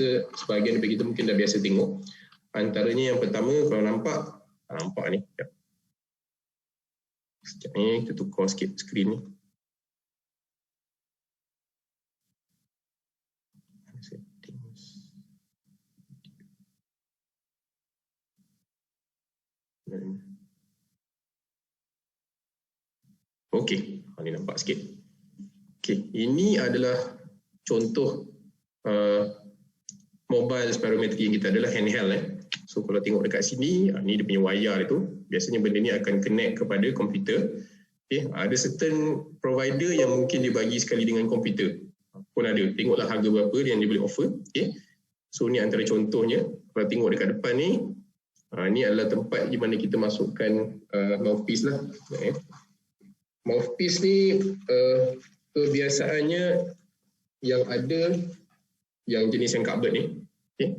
rasa sebahagian daripada kita mungkin dah biasa tengok. Antaranya yang pertama, kalau nampak ni. Sekejap ni, kita tukar sikit skrin ni. Okey, ni nampak sikit. Okey, ini adalah contoh mobile spirometry yang kita adalah handheld. So kalau tengok dekat sini, ni dia punya wire itu. Biasanya benda ni akan connect kepada komputer. Okay, ada certain provider yang mungkin dia bagi sekali dengan komputer. Pun ada. Tengoklah harga berapa yang dia boleh offer. Okay. So ni antara contohnya. Kalau tengok dekat depan ni, ni adalah tempat di mana kita masukkan mouthpiece lah. Mouthpiece ni kebiasaannya yang ada yang jenis yang cupboard ni. Okay.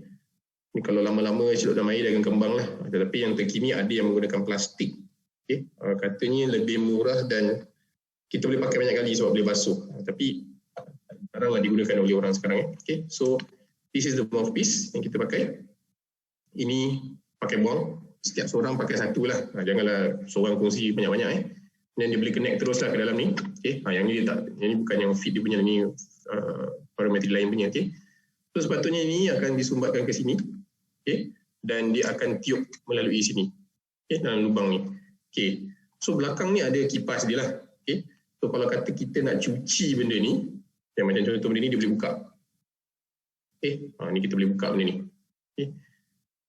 Ni kalau lama-lama celup dalam air dia akan kembang lah. Tetapi yang terkini ada yang menggunakan plastik. Okay. Katanya lebih murah dan kita boleh pakai banyak kali sebab boleh basuh. Tapi jaranglah digunakan oleh orang sekarang. Okay. So this is the mouthpiece yang kita pakai. Ini pakai buang. Setiap seorang pakai satu lah. Janganlah seorang kongsi banyak-banyak. Dan dia boleh connect terus lah ke dalam ni. Okay. Yang ni dia tak. Yang ni bukan yang fit dia punya, ni parametri lain punya. Okay. So sepatutnya ini akan disumbatkan ke sini. Okay. Dan dia akan tiup melalui sini. Okay. Dalam lubang ni. Okay. So belakang ni ada kipas dia lah. Okay. So kalau kata kita nak cuci benda ni, yang macam contoh benda ni dia boleh buka. Okay. Ni kita boleh buka benda ni. Okay.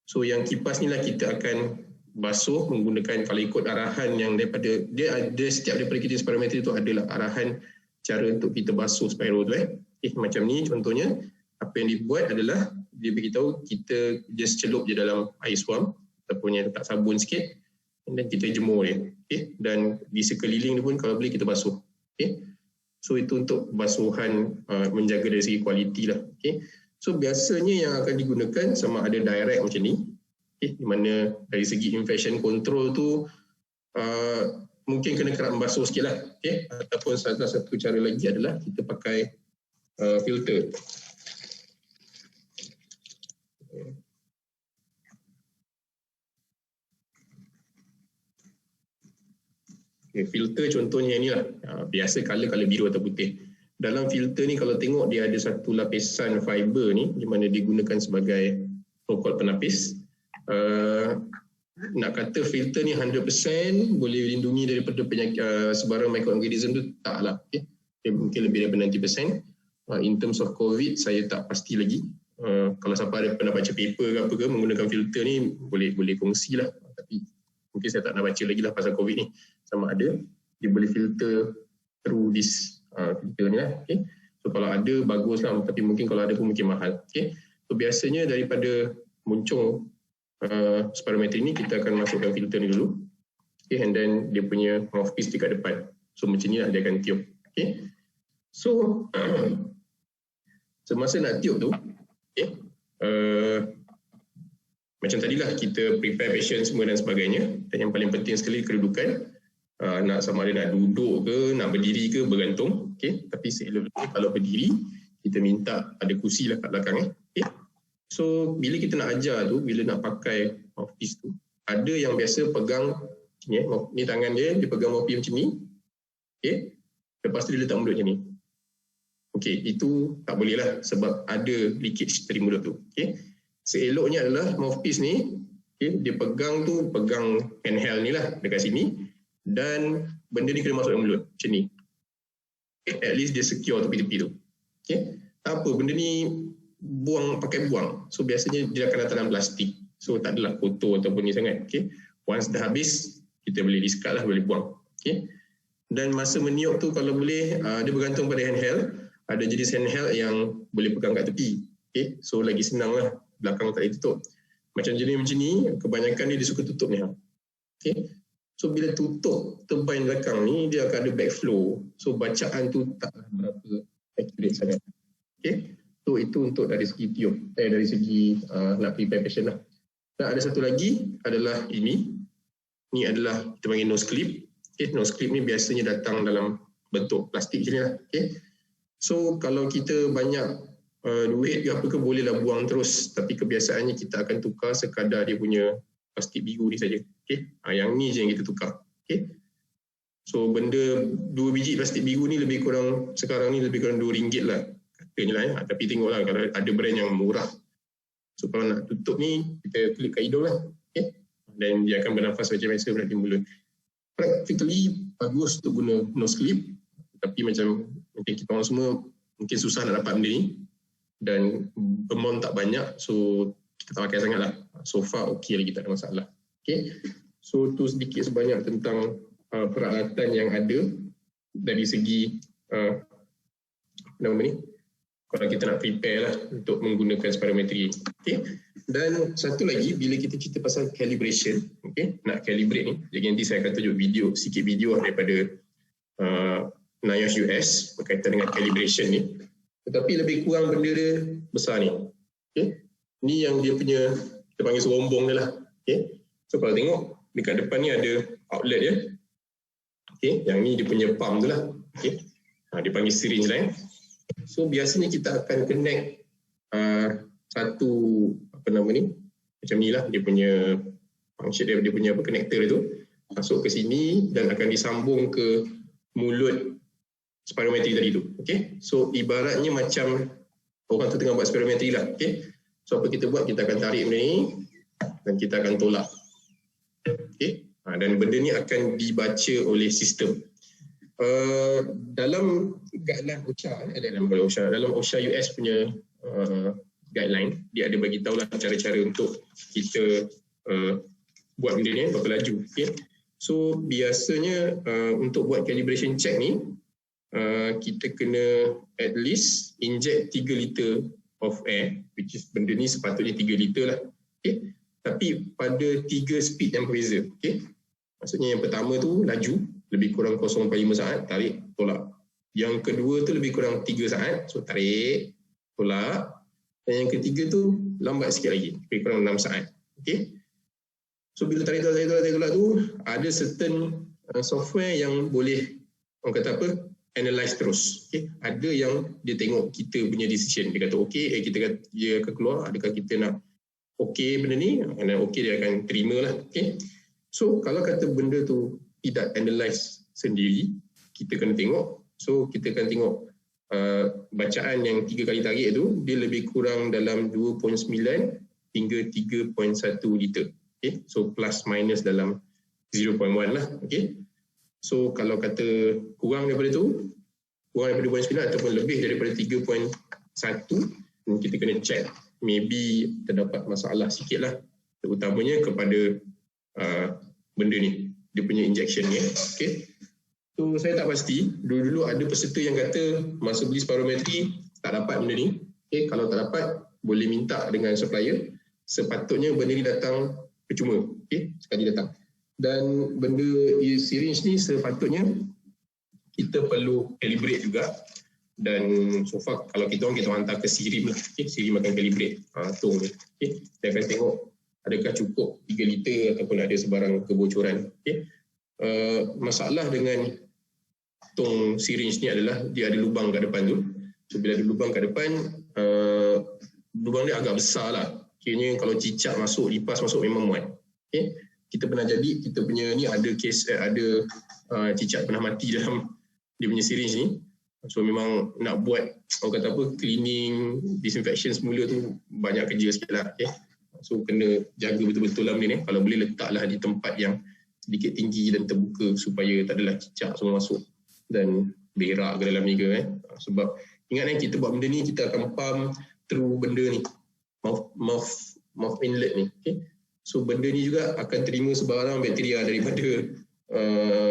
So yang kipas ni lah kita akan basuh menggunakan, kalau ikut arahan yang daripada, dia ada setiap daripada kita spirometry tu adalah arahan cara untuk kita basuh spiro tu. Okay. Macam ni contohnya, apa yang dibuat adalah dia beritahu kita just celup je dalam air suam ataupun yang letak sabun sikit dan kita jemur dia. Okay. Dan di sekeliling dia pun kalau boleh kita basuh. Okay. So itu untuk basuhan menjaga dari segi kualiti lah. Okay. So biasanya yang akan digunakan sama ada direct macam ni, okay, di mana dari segi infection control tu mungkin kena kerap membasuh sikit lah. Okay. Ataupun salah satu cara lagi adalah kita pakai filter. Okay, filter contohnya ni lah. Biasa color biru atau putih. Dalam filter ni kalau tengok dia ada satu lapisan fiber ni di mana digunakan sebagai so-called penapis. Nak kata filter ni 100% boleh lindungi daripada penyakit sebarang microorganism tu, taklah. Okay. Dia mungkin lebih daripada 90%. In terms of COVID saya tak pasti lagi. Kalau siapa ada pernah baca paper ke apa ke menggunakan filter ni boleh kongsi lah. Tapi mungkin saya tak nak baca lagi lah pasal COVID ni. Sama ada dia boleh filter through this filter ni lah. Okay. So kalau ada bagus lah, tapi mungkin kalau ada pun mungkin mahal. Okay. So biasanya daripada muncung spirometry ni kita akan masukkan filter ni dulu. Okay. And then dia punya mouthpiece dekat depan. So macam ni lah dia akan tiup. Okay. So semasa nak tiup tu, okay, macam tadilah kita prepare patient semua dan sebagainya. Dan yang paling penting sekali kedudukan. Nak sama ada nak duduk ke, nak berdiri ke, bergantung. Okay. Tapi seeloknya kalau berdiri, kita minta ada kursi lah kat belakang. Okay. So bila kita nak ajar tu, bila nak pakai mouthpiece tu, ada yang biasa pegang ni tangan dia pegang mouthpiece macam ni. Okay. Lepas tu dia letak mulut macam ni. Okay, itu tak boleh lah sebab ada leakage dari mulut tu. Okay. Seeloknya adalah mouthpiece ni, okay, dia pegang handheld ni lah dekat sini. Dan benda ni kena masuk dalam mulut macam ni. Okay, at least dia secure tepi-tepi tu. Okay. Tak apa, benda ni pakai buang. So biasanya dia akan datang dalam plastik. So tak adalah kotor ataupun ni sangat. Okay. Once dah habis, kita boleh discard lah, boleh buang. Okay. Dan masa meniup tu kalau boleh, dia bergantung pada handheld. Ada jenis handheld yang boleh pegang kat tepi. Okay. So lagi senang lah, belakang tak ditutup. Macam jenis macam ni, kebanyakan dia suka tutup ni. Okay. So bila tutup turbine belakang ni, dia akan ada backflow. So bacaan tu tak berapa accurate sangat. Okay. So itu untuk dari segi tiup, dari segi nak prepare patient lah. Dan ada satu lagi adalah ini. Ni adalah kita panggil nose clip. Okay. Nose clip ni biasanya datang dalam bentuk plastik macam ni lah. Okay. So kalau kita banyak duit ke apa ke bolehlah buang terus, tapi kebiasaannya kita akan tukar sekadar dia punya plastik biru ni saja. Okay? Yang ni je yang kita tukar. Okay? So benda 2 biji plastik biru ni lebih kurang sekarang ni lebih kurang RM2 lah katanya lah ya. Tapi tengoklah kalau ada brand yang murah. So kalau nak tutup ni kita klik kat hidung lah. Okay? Dan dia akan bernafas macam biasa berarti mulut. Practically bagus untuk guna nose clip, tapi macam mungkin kita orang semua mungkin susah nak dapat benda ni dan amount tak banyak, so kita tak pakai sangat lah. So far okey lagi, tak ada masalah. Okay. So tu sedikit sebanyak tentang peralatan yang ada dari segi nama ni, kalau kita nak prepare lah untuk menggunakan spirometry. Okay. Dan satu lagi, bila kita cerita pasal calibration, okay, nak calibrate ni, jadi nanti saya akan tunjuk sikit video daripada NIOSH US berkaitan dengan calibration ni. Tetapi lebih kurang benda dia besar ni. Okay. Ni yang dia punya, kita panggil serombong dia lah. Okay. So kalau tengok, dekat depan ni ada outlet dia. Okay. Yang ni dia punya pump tu lah. Okay. Dia panggil syringe lah. So biasanya kita akan connect satu macam ni lah, dia punya function dia punya connector tu masuk ke sini dan akan disambung ke mulut spirometry tadi tu. Okay? So ibaratnya macam orang tu tengah buat spirometry lah. Okay? So apa kita buat, kita akan tarik benda ni dan kita akan tolak. Okay? Dan benda ni akan dibaca oleh sistem. Dalam guideline OSHA, dalam OSHA US punya guideline, dia ada bagi tahu lah cara-cara untuk kita buat benda ni berapa laju. Okay? So biasanya untuk buat calibration check ni, kita kena at least inject 3 liter of air, which is benda ni sepatutnya 3 liter lah. Okay? Tapi pada 3 speed yang berbeza. Okay? Maksudnya yang pertama tu laju, lebih kurang 0.5 saat, tarik, tolak. Yang kedua tu lebih kurang 3 saat, so tarik, tolak. Dan yang ketiga tu lambat sikit lagi, lebih kurang 6 saat. Okay? So bila tarik tolak tu, ada certain software yang boleh, orang kata apa, analyze terus. Okay? Ada yang dia tengok kita punya decision. Dia kata okey, dia akan keluar, adakah kita nak okey benda ni, dan okey dia akan terima lah. Okay? So kalau kata benda tu tidak analyze sendiri, kita kena tengok. So kita akan tengok bacaan yang 3 kali tarik tu, dia lebih kurang dalam 2.9 hingga 3.1 liter. Okay? So plus minus dalam 0.1 lah. Okay? So kalau kata kurang daripada tu, kurang daripada 2.9 ataupun lebih daripada 3.1, kita kena check. Maybe terdapat masalah sikit lah, terutamanya kepada benda ni, dia punya injection ni. Okay? So saya tak pasti, dulu ada peserta yang kata masa beli spirometry tak dapat benda ni. Okay? Kalau tak dapat, boleh minta dengan supplier. Sepatutnya benda ni datang percuma. Okay? Sekali datang. Dan benda syringe ni sepatutnya kita perlu calibrate juga. Dan so far kalau kita orang hantar ke Sirim lah. Okay? Sirim akan calibrate tong ni. Okay? Dia akan tengok adakah cukup 3 liter ataupun ada sebarang kebocoran. Okay? Masalah dengan tong syringe ni adalah dia ada lubang kat depan tu. So bila ada lubang kat depan, lubang dia agak besar lah. Kiranya kalau cicak masuk, lipas masuk memang muat. Okay? Kita pernah jadi, kita punya ni ada kes, ada cicak pernah mati dalam dia punya syringe ni. So memang nak buat, orang kata apa, cleaning, disinfection semula tu banyak kerja sikit lah. Okay? So kena jaga betul-betul lah benda ni. Kalau boleh letaklah di tempat yang sedikit tinggi dan terbuka supaya tak adalah cicak semua masuk dan berak ke dalam ni ke. Sebab ingat kita buat benda ni, kita akan pump through benda ni, mouth inlet ni. Okay? So benda ni juga akan terima sebarang bakteria daripada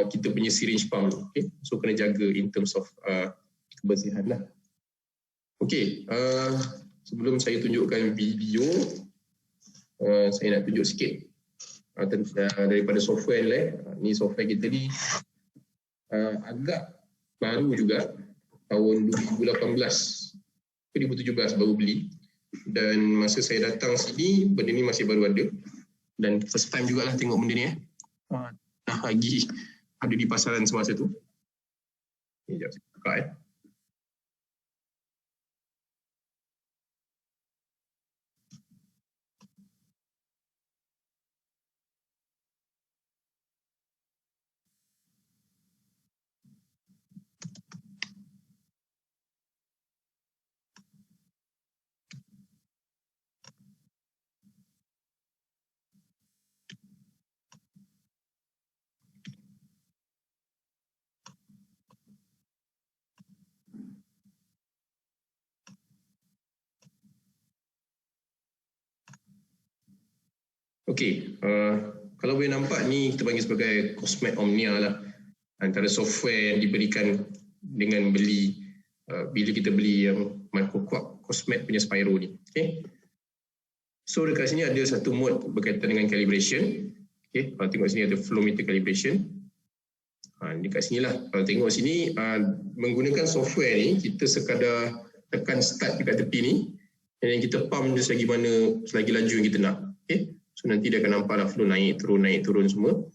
kita punya syringe pump. Okay? So kena jaga in terms of kebersihan lah. Okay, sebelum saya tunjukkan video, saya nak tunjuk sikit daripada software ni. Ni software kita ni agak baru juga, tahun 2018 2017 baru beli. Dan masa saya datang sini, benda ni masih baru ada. Dan first time jugalah tengok benda ni. Dah lagi ada di pasaran semasa tu. Sekejap saya buka Okey, kalau boleh nampak ni kita panggil sebagai Cosmet Omnia lah. Antara software yang diberikan dengan beli bila kita beli yang micro-quark Cosmet punya Spiro ni. Okay. So dekat sini ada satu mode berkaitan dengan calibration. Okay. Kalau tengok sini ada flow meter calibration. Dekat sini lah. Kalau tengok sini menggunakan software ni kita sekadar tekan start dekat tepi ni dan kita pump dia selagi laju yang kita nak. Okay. So nanti dia akan nampak lah flow naik turun semua.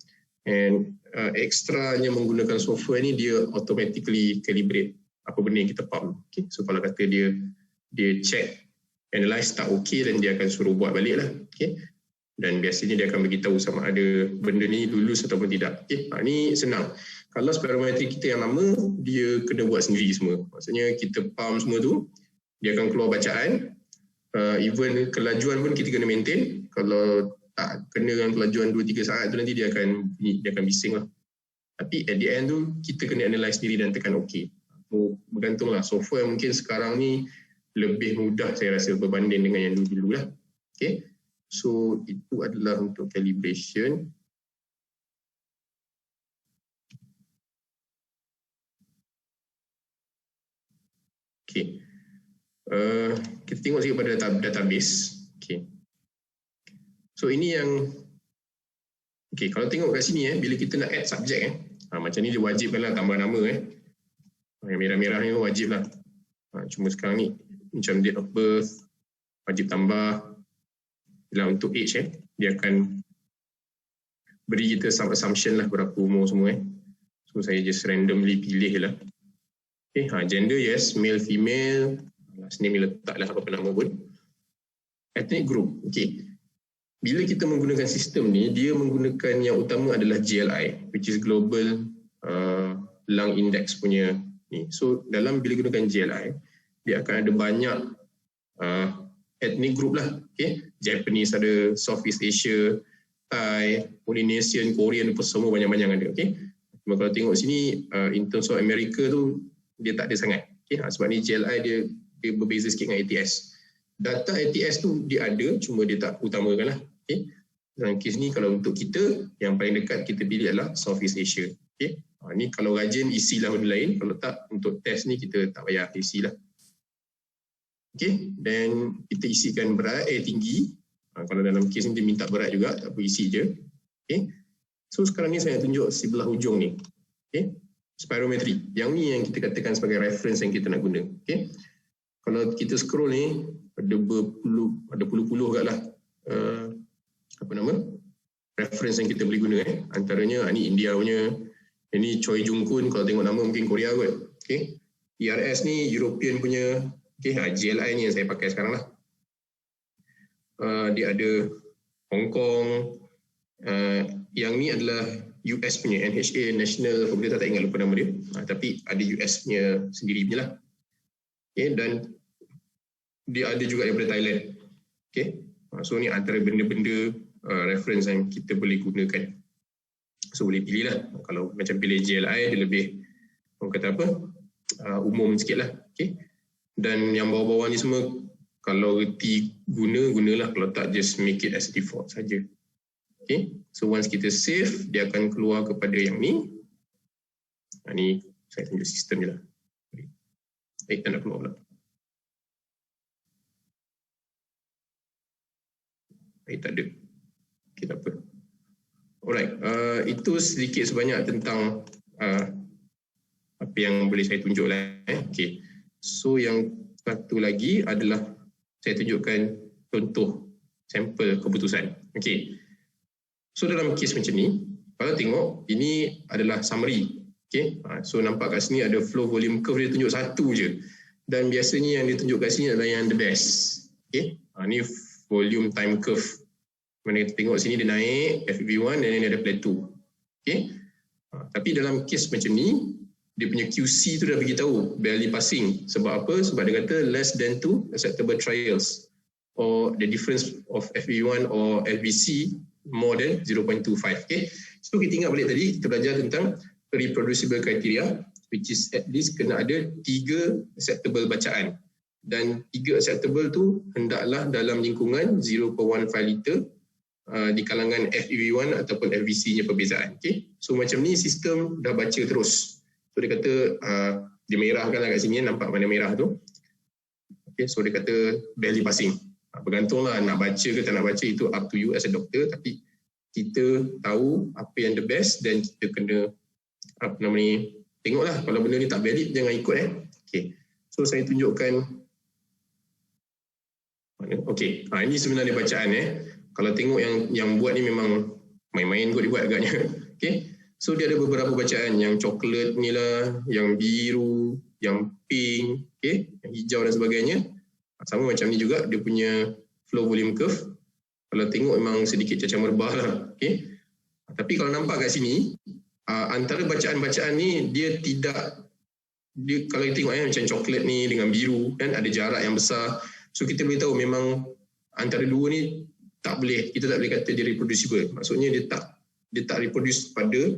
And ekstranya menggunakan software ni dia automatically calibrate apa benda yang kita pump. Okay. So kalau kata dia check, analyze tak okey dan dia akan suruh buat balik lah. Okay. Dan biasanya dia akan beritahu sama ada benda ni lulus ataupun tidak. Okay. Ni senang. Kalau spirometry kita yang lama, dia kena buat sendiri semua. Maksudnya kita pump semua tu, dia akan keluar bacaan. Even kelajuan pun kita kena maintain. Kalau tak kena dengan kelajuan 2-3 saat tu nanti dia akan bising lah. Tapi at the end tu kita kena analyse sendiri dan tekan OK. Bergantunglah, software mungkin sekarang ni lebih mudah saya rasa berbanding dengan yang dulu-dulu lah. Okay. So itu adalah untuk calibration. Okay. Kita tengok sikit pada database. Okay. So ini yang okay, kalau tengok kat sini bila kita nak add subject macam ni dia wajibkanlah tambah nama yang merah-merah ni wajib lah. Cuma sekarang ni macam date of birth wajib tambah. Bila untuk age dia akan beri kita some assumption lah berapa umur semua So saya just randomly pilih lah. Okay, gender yes, male, female. Last name letaklah apa nama pun. Ethnic group, okay. Bila kita menggunakan sistem ni, dia menggunakan yang utama adalah GLI, which is Global Lung Index punya ni. So dalam bila gunakan GLI, dia akan ada banyak ethnic group lah. Okay. Japanese ada, Southeast Asia, Thai, Polynesian, Korean, semua banyak-banyak ada. Okay. Cuma kalau tengok sini, in terms of America tu, dia tak ada sangat. Okay. Sebab ni GLI dia berbeza sikit dengan ATS. Data ATS tu dia ada, cuma dia tak utamakan lah. Okay. Dalam kes ni kalau untuk kita, yang paling dekat kita pilih adalah Southeast Asia. Okay. Ni kalau rajin isilah benda lain, kalau tak untuk test ni kita tak payah isilah. Okay, dan kita isikan berat, tinggi. Kalau dalam kes ni dia minta berat juga, tak apa isi je. Okay. So sekarang ni saya tunjuk sebelah hujung ni. Okay. Spirometry. Yang ni yang kita katakan sebagai reference yang kita nak guna. Okay. Kalau kita scroll ni, ada puluh-puluh kat lah reference yang kita boleh guna. Antaranya ni India punya, ini Choi Jung Kun, kalau tengok nama mungkin Korea kot. Okay. ERS ni European punya. Okay. GLI ni yang saya pakai sekarang lah. Dia ada Hong Kong. Yang ni adalah US punya, NHA, National, saya tak ingat lupa nama dia. Tapi ada US punya sendiri punya lah. Okay. Dan dia ada juga daripada Thailand. Okay. So ni antara benda-benda reference yang kita boleh gunakan. So boleh pilih lah. Kalau macam pilih GLI, dia lebih orang kata apa, umum sikit lah. Okay. Dan yang bawah-bawah ni semua, kalau reti gunalah. Kalau tak, just make it as default saja. Okay. So once kita save, dia akan keluar kepada yang ni. Ni saya tunjuk sistem je lah. Tak nak keluar pula. Tak ada. Okay, tak apa. Alright, itu sedikit sebanyak tentang apa yang boleh saya tunjuk lah. Okay. So yang satu lagi adalah saya tunjukkan contoh sampel keputusan. Okay. So dalam kes macam ni, kalau tengok ini adalah summary. Okay. So nampak kat sini ada flow volume curve, dia tunjuk satu je. Dan biasanya yang ditunjuk kat sini adalah yang the best. Okay. Ni volume time curve. Mana kita tengok sini dia naik FEV1 dan dia ada plateau. Okay. Tapi dalam kes macam ni, dia punya QC tu dah beritahu barely passing. Sebab apa? Sebab dia kata less than 2 acceptable trials, or the difference of FEV1 or FVC more than 0.25. Okay. So kita ingat balik tadi, kita belajar tentang reproducible criteria, which is at least kena ada 3 acceptable bacaan. Dan 3 acceptable tu hendaklah dalam lingkungan 0.15 liter di kalangan FEV1 ataupun FVC-nya perbezaan. Okay? So macam ni sistem dah baca terus. So dia kata dia merahkan lah kat sini, nampak mana merah tu. Okay, so dia kata barely passing. Bergantunglah nak baca ke tak nak baca, itu up to you as a doctor, tapi kita tahu apa yang the best dan kita kena tengoklah kalau benda ni tak valid jangan ikut Okay. So saya tunjukkan okey. Ini sebenarnya bacaan Kalau tengok yang buat ni memang main-main kot dibuat agaknya. Okey. So dia ada beberapa bacaan, yang coklat ni lah, yang biru, yang pink, okey, yang hijau dan sebagainya. Sama macam ni juga dia punya flow volume curve. Kalau tengok memang sedikit cacah merbah lah. Okay. Tapi kalau nampak kat sini, antara bacaan-bacaan ni dia tidak, kalau kita tengok macam coklat ni dengan biru kan, ada jarak yang besar. So kita boleh tahu memang antara dua ni tak boleh, kita tak boleh kata dia reproducible. Maksudnya dia tak reproduce pada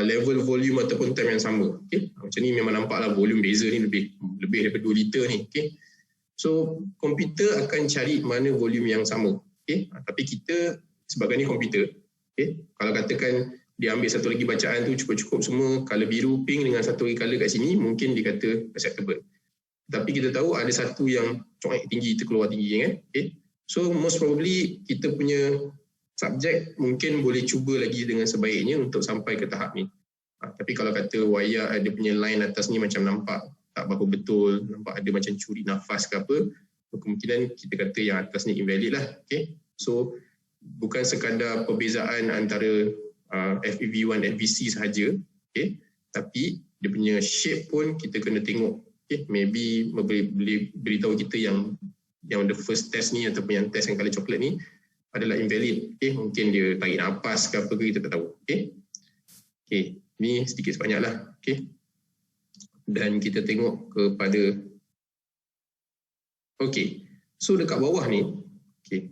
level volume ataupun time yang sama. Okay. Macam ni memang nampak lah volume beza ni lebih daripada 2 liter ni. Okay. So komputer akan cari mana volume yang sama. Okay. Tapi kita sebabkan ni komputer, okay, kalau katakan dia ambil satu lagi bacaan tu cukup-cukup semua color biru, pink dengan satu lagi color kat sini, mungkin dia kata acceptable. Tapi kita tahu ada satu yang tinggi, terkeluar tinggi kan. Okay. So most probably kita punya subjek mungkin boleh cuba lagi dengan sebaiknya untuk sampai ke tahap ni. Tapi kalau kata wayar ada punya line atas ni macam nampak tak berapa betul, nampak ada macam curi nafas ke apa, kemungkinan kita kata yang atas ni invalid lah. Okay. So bukan sekadar perbezaan antara FEV1 FVC sahaja, okay, tapi dia punya shape pun kita kena tengok. Okay. Maybe boleh beritahu kita yang the first test ni ataupun yang test yang color coklat ni adalah invalid. Okay. Mungkin dia tarik nafas ke apa ke, kita tak tahu. Okay. Okay. Ni sedikit sebanyak lah. Okay. Dan kita tengok kepada okey. So dekat bawah ni, okey,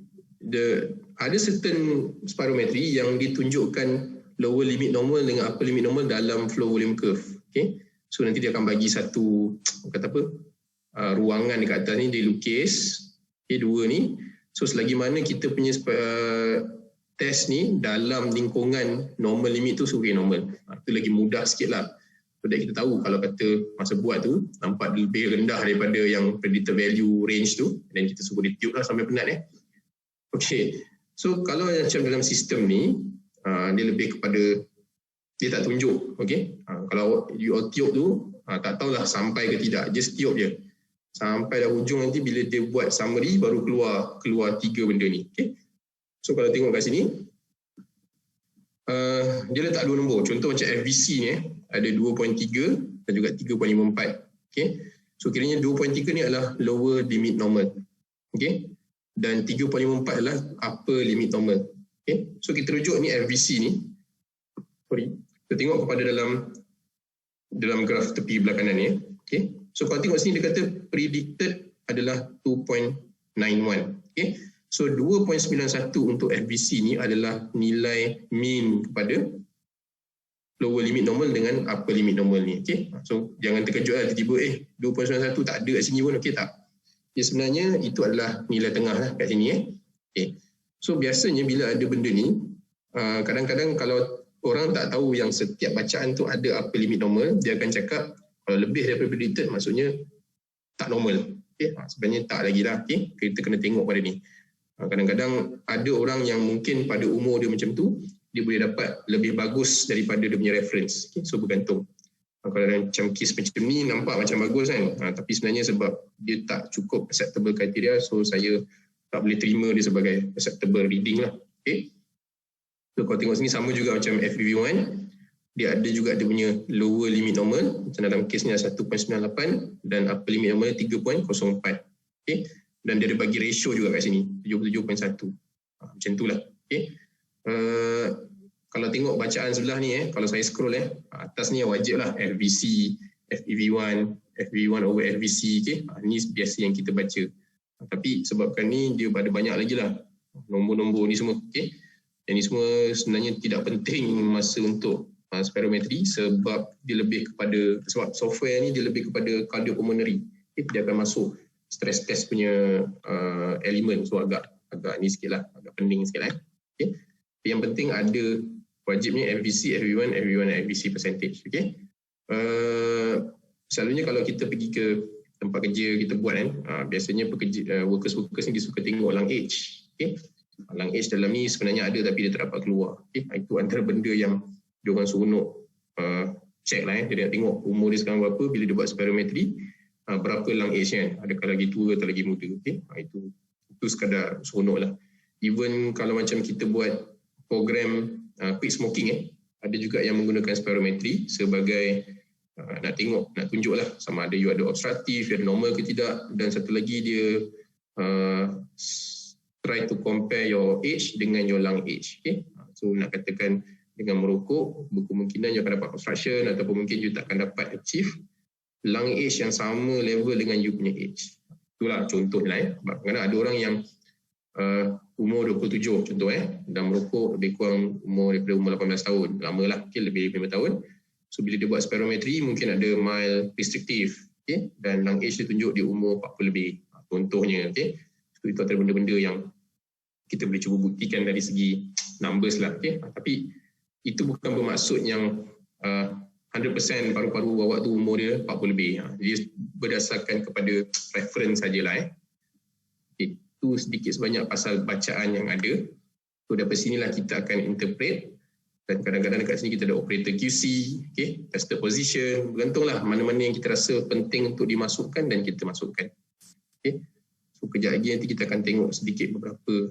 ada certain spirometry yang ditunjukkan lower limit normal dengan upper limit normal dalam flow volume curve. Okey. So nanti dia akan bagi satu ruangan dekat atas ni, dia lukis dua ni. So selagi mana kita punya test ni dalam lingkungan normal limit tu, so normal. Itu lagi mudah sikit lah. So kita tahu kalau kata masa buat tu nampak lebih rendah daripada yang predicted value range tu, dan kita suruh dia tube lah sampai penat Okay. So kalau macam dalam sistem ni, dia lebih kepada dia tak tunjuk. Okay. Kalau you tube tu tak tahulah sampai ke tidak, just tube je sampai dah hujung, nanti bila dia buat summary baru keluar 3 benda ni. Okay. So kalau tengok kat sini, dia letak 2 nombor. Contoh macam FVC ni ada 2.3 dan juga 3.54. Okay. So kiranya 2.3 ni adalah lower limit normal. Okay. Dan 3.54 adalah upper limit normal. Okay. So kita rujuk ni FVC ni. Sorry. Kita tengok kepada dalam graf tepi belah kanan ni. Okay. So kalau tengok sini dia kata predicted adalah 2.91. Okay. So 2.91 untuk FVC ni adalah nilai mean kepada lower limit normal dengan upper limit normal ni. Okay. So jangan terkejut lah tiba-tiba 2.91 tak ada kat sini pun. Okay, tak. Ya, sebenarnya itu adalah nilai tengah lah kat sini. Okay. So biasanya bila ada benda ni, kadang-kadang kalau orang tak tahu yang setiap bacaan tu ada upper limit normal, dia akan cakap kalau lebih daripada predicted maksudnya tak normal. Okay. Sebenarnya tak lagi lah. Okay. Kita kena tengok pada ni. Kadang-kadang ada orang yang mungkin pada umur dia macam tu, dia boleh dapat lebih bagus daripada dia punya reference. Okay. So bergantung. Kalau macam kes macam ni nampak macam bagus kan, tapi sebenarnya sebab dia tak cukup acceptable criteria, so saya tak boleh terima dia sebagai acceptable reading lah. Okay. So kalau tengok sini sama juga macam FEV1, dia ada juga dia punya lower limit normal, macam dalam kes ni 1.98 dan upper limit normal 3.04. Okay. Dan dia ada bagi ratio juga kat sini 77.1. Macam itulah. Okay. Kalau tengok bacaan sebelah ni kalau saya scroll atas ni wajib lah FVC, FEV1, FEV1 over FVC. Okay. Ni biasa yang kita baca. Tapi sebabkan ni dia ada banyak lagi lah nombor-nombor ni semua. Okay. Dan ni semua sebenarnya tidak penting masa untuk spirometry, sebab dia lebih kepada, sebab software ni dia lebih kepada cardiopulmonary. Okay. Dia akan masuk stress test punya elemen, so agak ni sikit lah, agak pening sikit lah. Okay? Yang penting ada wajibnya FVC, FV1, FVC percentage. Okay? Selalunya kalau kita pergi ke tempat kerja kita buat kan, biasanya workers ni dia suka tengok lung age. Okay? Lung age dalam ni sebenarnya ada tapi dia tak dapat keluar. Okay? Itu antara benda yang diorang seronok check lah. Dia nak tengok umur dia sekarang berapa bila dia buat spirometry, berapa lung age kan, adakah lagi tua atau lagi muda. Okay? Itu sekadar seronok lah. Even kalau macam kita buat program quit smoking, ada juga yang menggunakan spirometry sebagai nak tunjuk lah sama ada you ada obstruktif, you ada normal ke tidak, dan satu lagi dia try to compare your age dengan your lung age. Okay? So nak katakan dengan merokok berkemungkinan you akan dapat obstruction ataupun mungkin you tak akan dapat achieve lung age yang sama level dengan you punya age. Itulah contohnya kerana ada orang yang umur 27 contoh dan merokok lebih kurang daripada umur 18 tahun, lamalah, okay, lebih 5 tahun. So bila dia buat spirometry mungkin ada mild restrictive, okay? Dan lung age dia tunjuk dia umur 40 lebih contohnya. Okay? So itu antara benda-benda yang kita boleh cuba buktikan dari segi numbers lah. Okay? Tapi itu bukan bermaksud yang 100% paru-paru awak tu umur dia 40 lebih. Dia berdasarkan kepada reference sajalah. Okay. Itu sedikit sebanyak pasal bacaan yang ada. So daripada sinilah kita akan interpret, dan kadang-kadang dekat sini kita ada operator QC, okay, tested position, bergantunglah mana-mana yang kita rasa penting untuk dimasukkan dan kita masukkan. Okay. So kejap lagi nanti kita akan tengok sedikit beberapa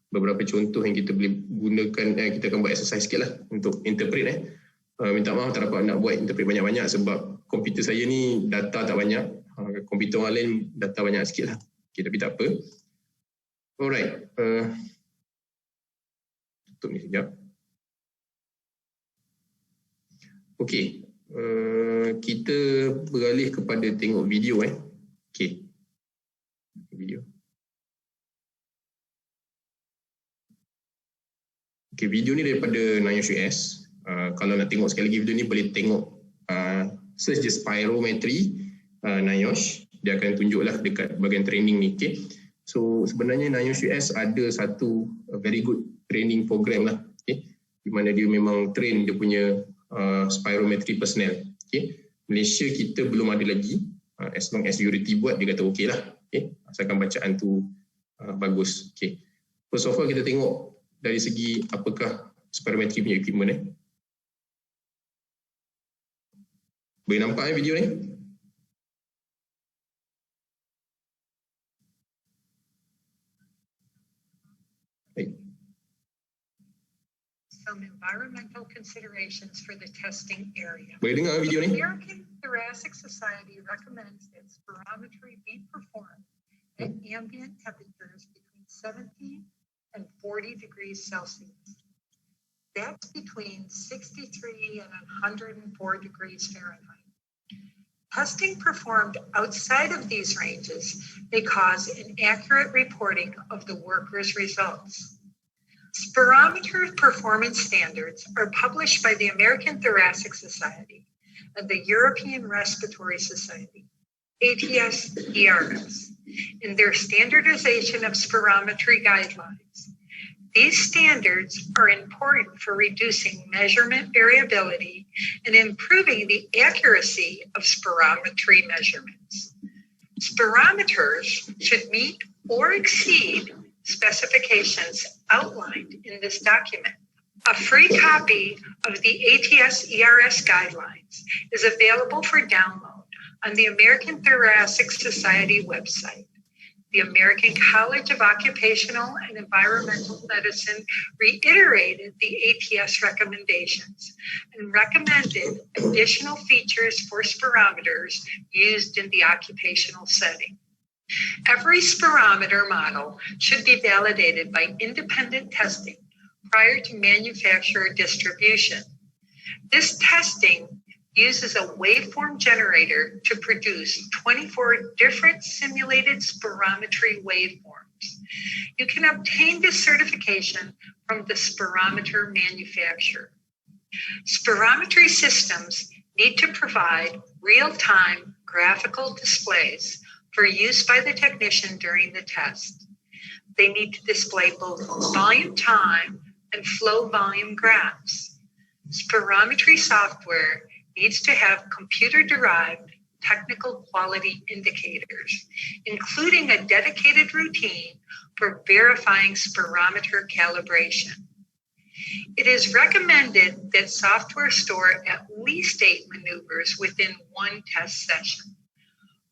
beberapa contoh yang kita boleh gunakan. Kita akan buat exercise sikit lah untuk interpret. Minta maaf tak dapat nak buat interpret banyak-banyak sebab komputer saya ni data tak banyak. Komputer orang lain data banyak sikit lah. Okay, tapi tak apa. Alright. Tutup ni sekejap. Okay. Kita beralih kepada tengok video. Okay. Video. Okay, video ni daripada NIOSH. Kalau nak tengok sekali lagi video ni boleh tengok search je Spirometry NIOSH, dia akan tunjuklah dekat bahagian training ni. Okay. So sebenarnya NIOSH ada satu very good training program lah, okay, di mana dia memang train dia punya spirometry personnel. Okay. Malaysia kita belum ada lagi, as long as Urity buat dia kata okey lah, okay, asalkan bacaan tu bagus. Okay. So far kita tengok dari segi apakah spirometry punya equipment. Boleh nampak video ni? Some environmental considerations for the testing area. Boleh dengar video ni? The American Thoracic Society recommends that spirometry be performed at ambient temperatures between 17 and 40 degrees Celsius. That's between 63 and 104 degrees Fahrenheit. Testing performed outside of these ranges may cause inaccurate reporting of the worker's results. Spirometer performance standards are published by the American Thoracic Society and the European Respiratory Society, ATS-ERS, in their standardization of spirometry guidelines. These standards are important for reducing measurement variability and improving the accuracy of spirometry measurements. Spirometers should meet or exceed specifications outlined in this document. A free copy of the ATS-ERS guidelines is available for download on the American Thoracic Society website. The American College of Occupational and Environmental Medicine reiterated the ATS recommendations and recommended additional features for spirometers used in the occupational setting. Every spirometer model should be validated by independent testing prior to manufacturer distribution. This testing uses a waveform generator to produce 24 different simulated spirometry waveforms. You can obtain this certification from the spirometer manufacturer. Spirometry systems need to provide real-time graphical displays for use by the technician during the test. They need to display both volume time and flow volume graphs. Spirometry software needs to have computer-derived technical quality indicators, including a dedicated routine for verifying spirometer calibration. It is recommended that software store at least 8 maneuvers within one test session.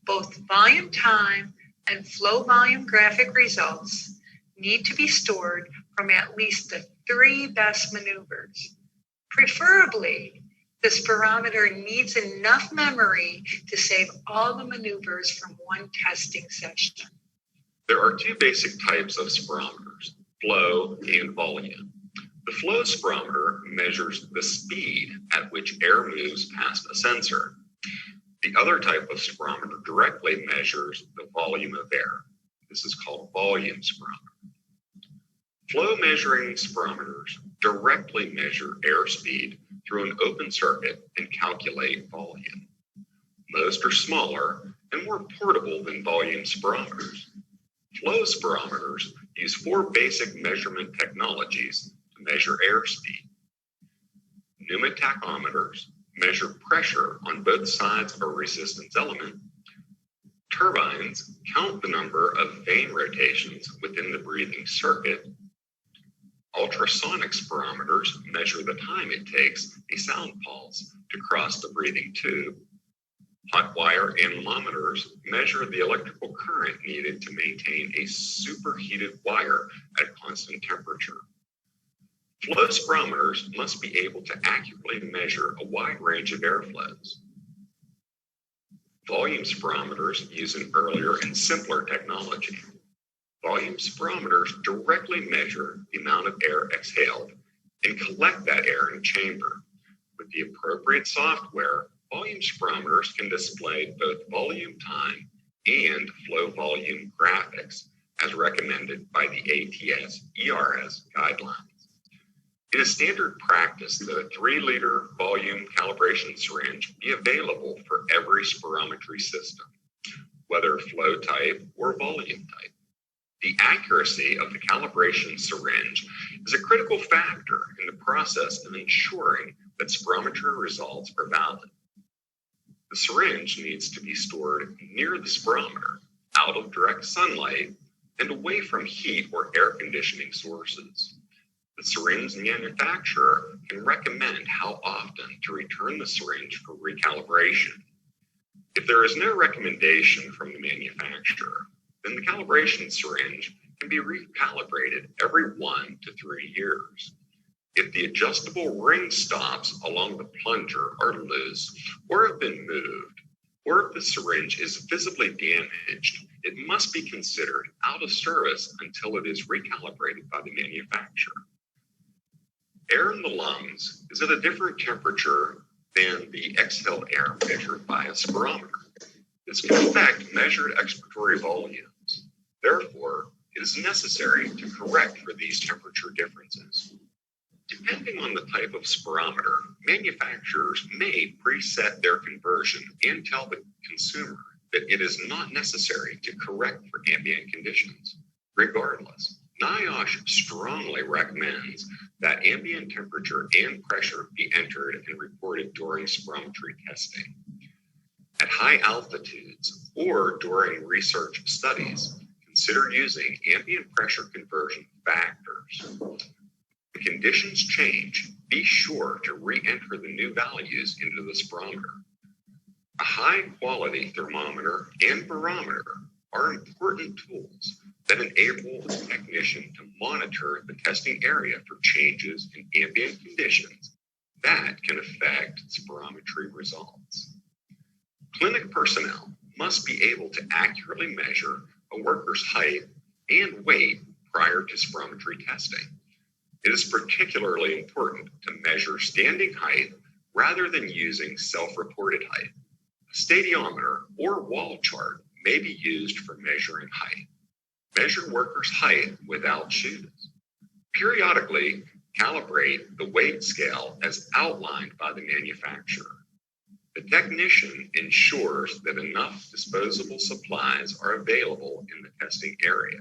Both volume time and flow volume graphic results need to be stored from at least the 3 best maneuvers. Preferably, the spirometer needs enough memory to save all the maneuvers from one testing session. There are 2 basic types of spirometers, flow and volume. The flow spirometer measures the speed at which air moves past a sensor. The other type of spirometer directly measures the volume of air. This is called volume spirometer. Flow measuring spirometers directly measure airspeed through an open circuit and calculate volume. Most are smaller and more portable than volume spirometers. Flow spirometers use 4 basic measurement technologies to measure airspeed. Pneumatachometers measure pressure on both sides of a resistance element. Turbines count the number of vane rotations within the breathing circuit. Ultrasonic spirometers measure the time it takes a sound pulse to cross the breathing tube. Hot wire anemometers measure the electrical current needed to maintain a superheated wire at a constant temperature. Flow spirometers must be able to accurately measure a wide range of airflows. Volume spirometers use an earlier and simpler technology. Volume spirometers directly measure the amount of air exhaled and collect that air in a chamber. With the appropriate software, volume spirometers can display both volume time and flow volume graphics as recommended by the ATS-ERS guidelines. It is standard practice that a 3-liter volume calibration syringe be available for every spirometry system, whether flow type or volume type. The accuracy of the calibration syringe is a critical factor in the process of ensuring that spirometry results are valid. The syringe needs to be stored near the spirometer, out of direct sunlight, and away from heat or air conditioning sources. The syringe manufacturer can recommend how often to return the syringe for recalibration. If there is no recommendation from the manufacturer, then the calibration syringe can be recalibrated every 1 to 3 years. If the adjustable ring stops along the plunger are loose or have been moved, or if the syringe is visibly damaged, it must be considered out of service until it is recalibrated by the manufacturer. Air in the lungs is at a different temperature than the exhaled air measured by a spirometer. This can affect measured expiratory volumes. Therefore, it is necessary to correct for these temperature differences. Depending on the type of spirometer, manufacturers may preset their conversion and tell the consumer that it is not necessary to correct for ambient conditions. Regardless, NIOSH strongly recommends that ambient temperature and pressure be entered and reported during spirometry testing. At high altitudes or during research studies, consider using ambient pressure conversion factors. When conditions change, be sure to re-enter the new values into the spirometer. A high-quality thermometer and barometer are important tools that enable the technician to monitor the testing area for changes in ambient conditions that can affect spirometry results. Clinic personnel must be able to accurately measure a worker's height and weight prior to spirometry testing. It is particularly important to measure standing height rather than using self-reported height. A stadiometer or wall chart may be used for measuring height. Measure workers' height without shoes. Periodically, calibrate the weight scale as outlined by the manufacturer. The technician ensures that enough disposable supplies are available in the testing area.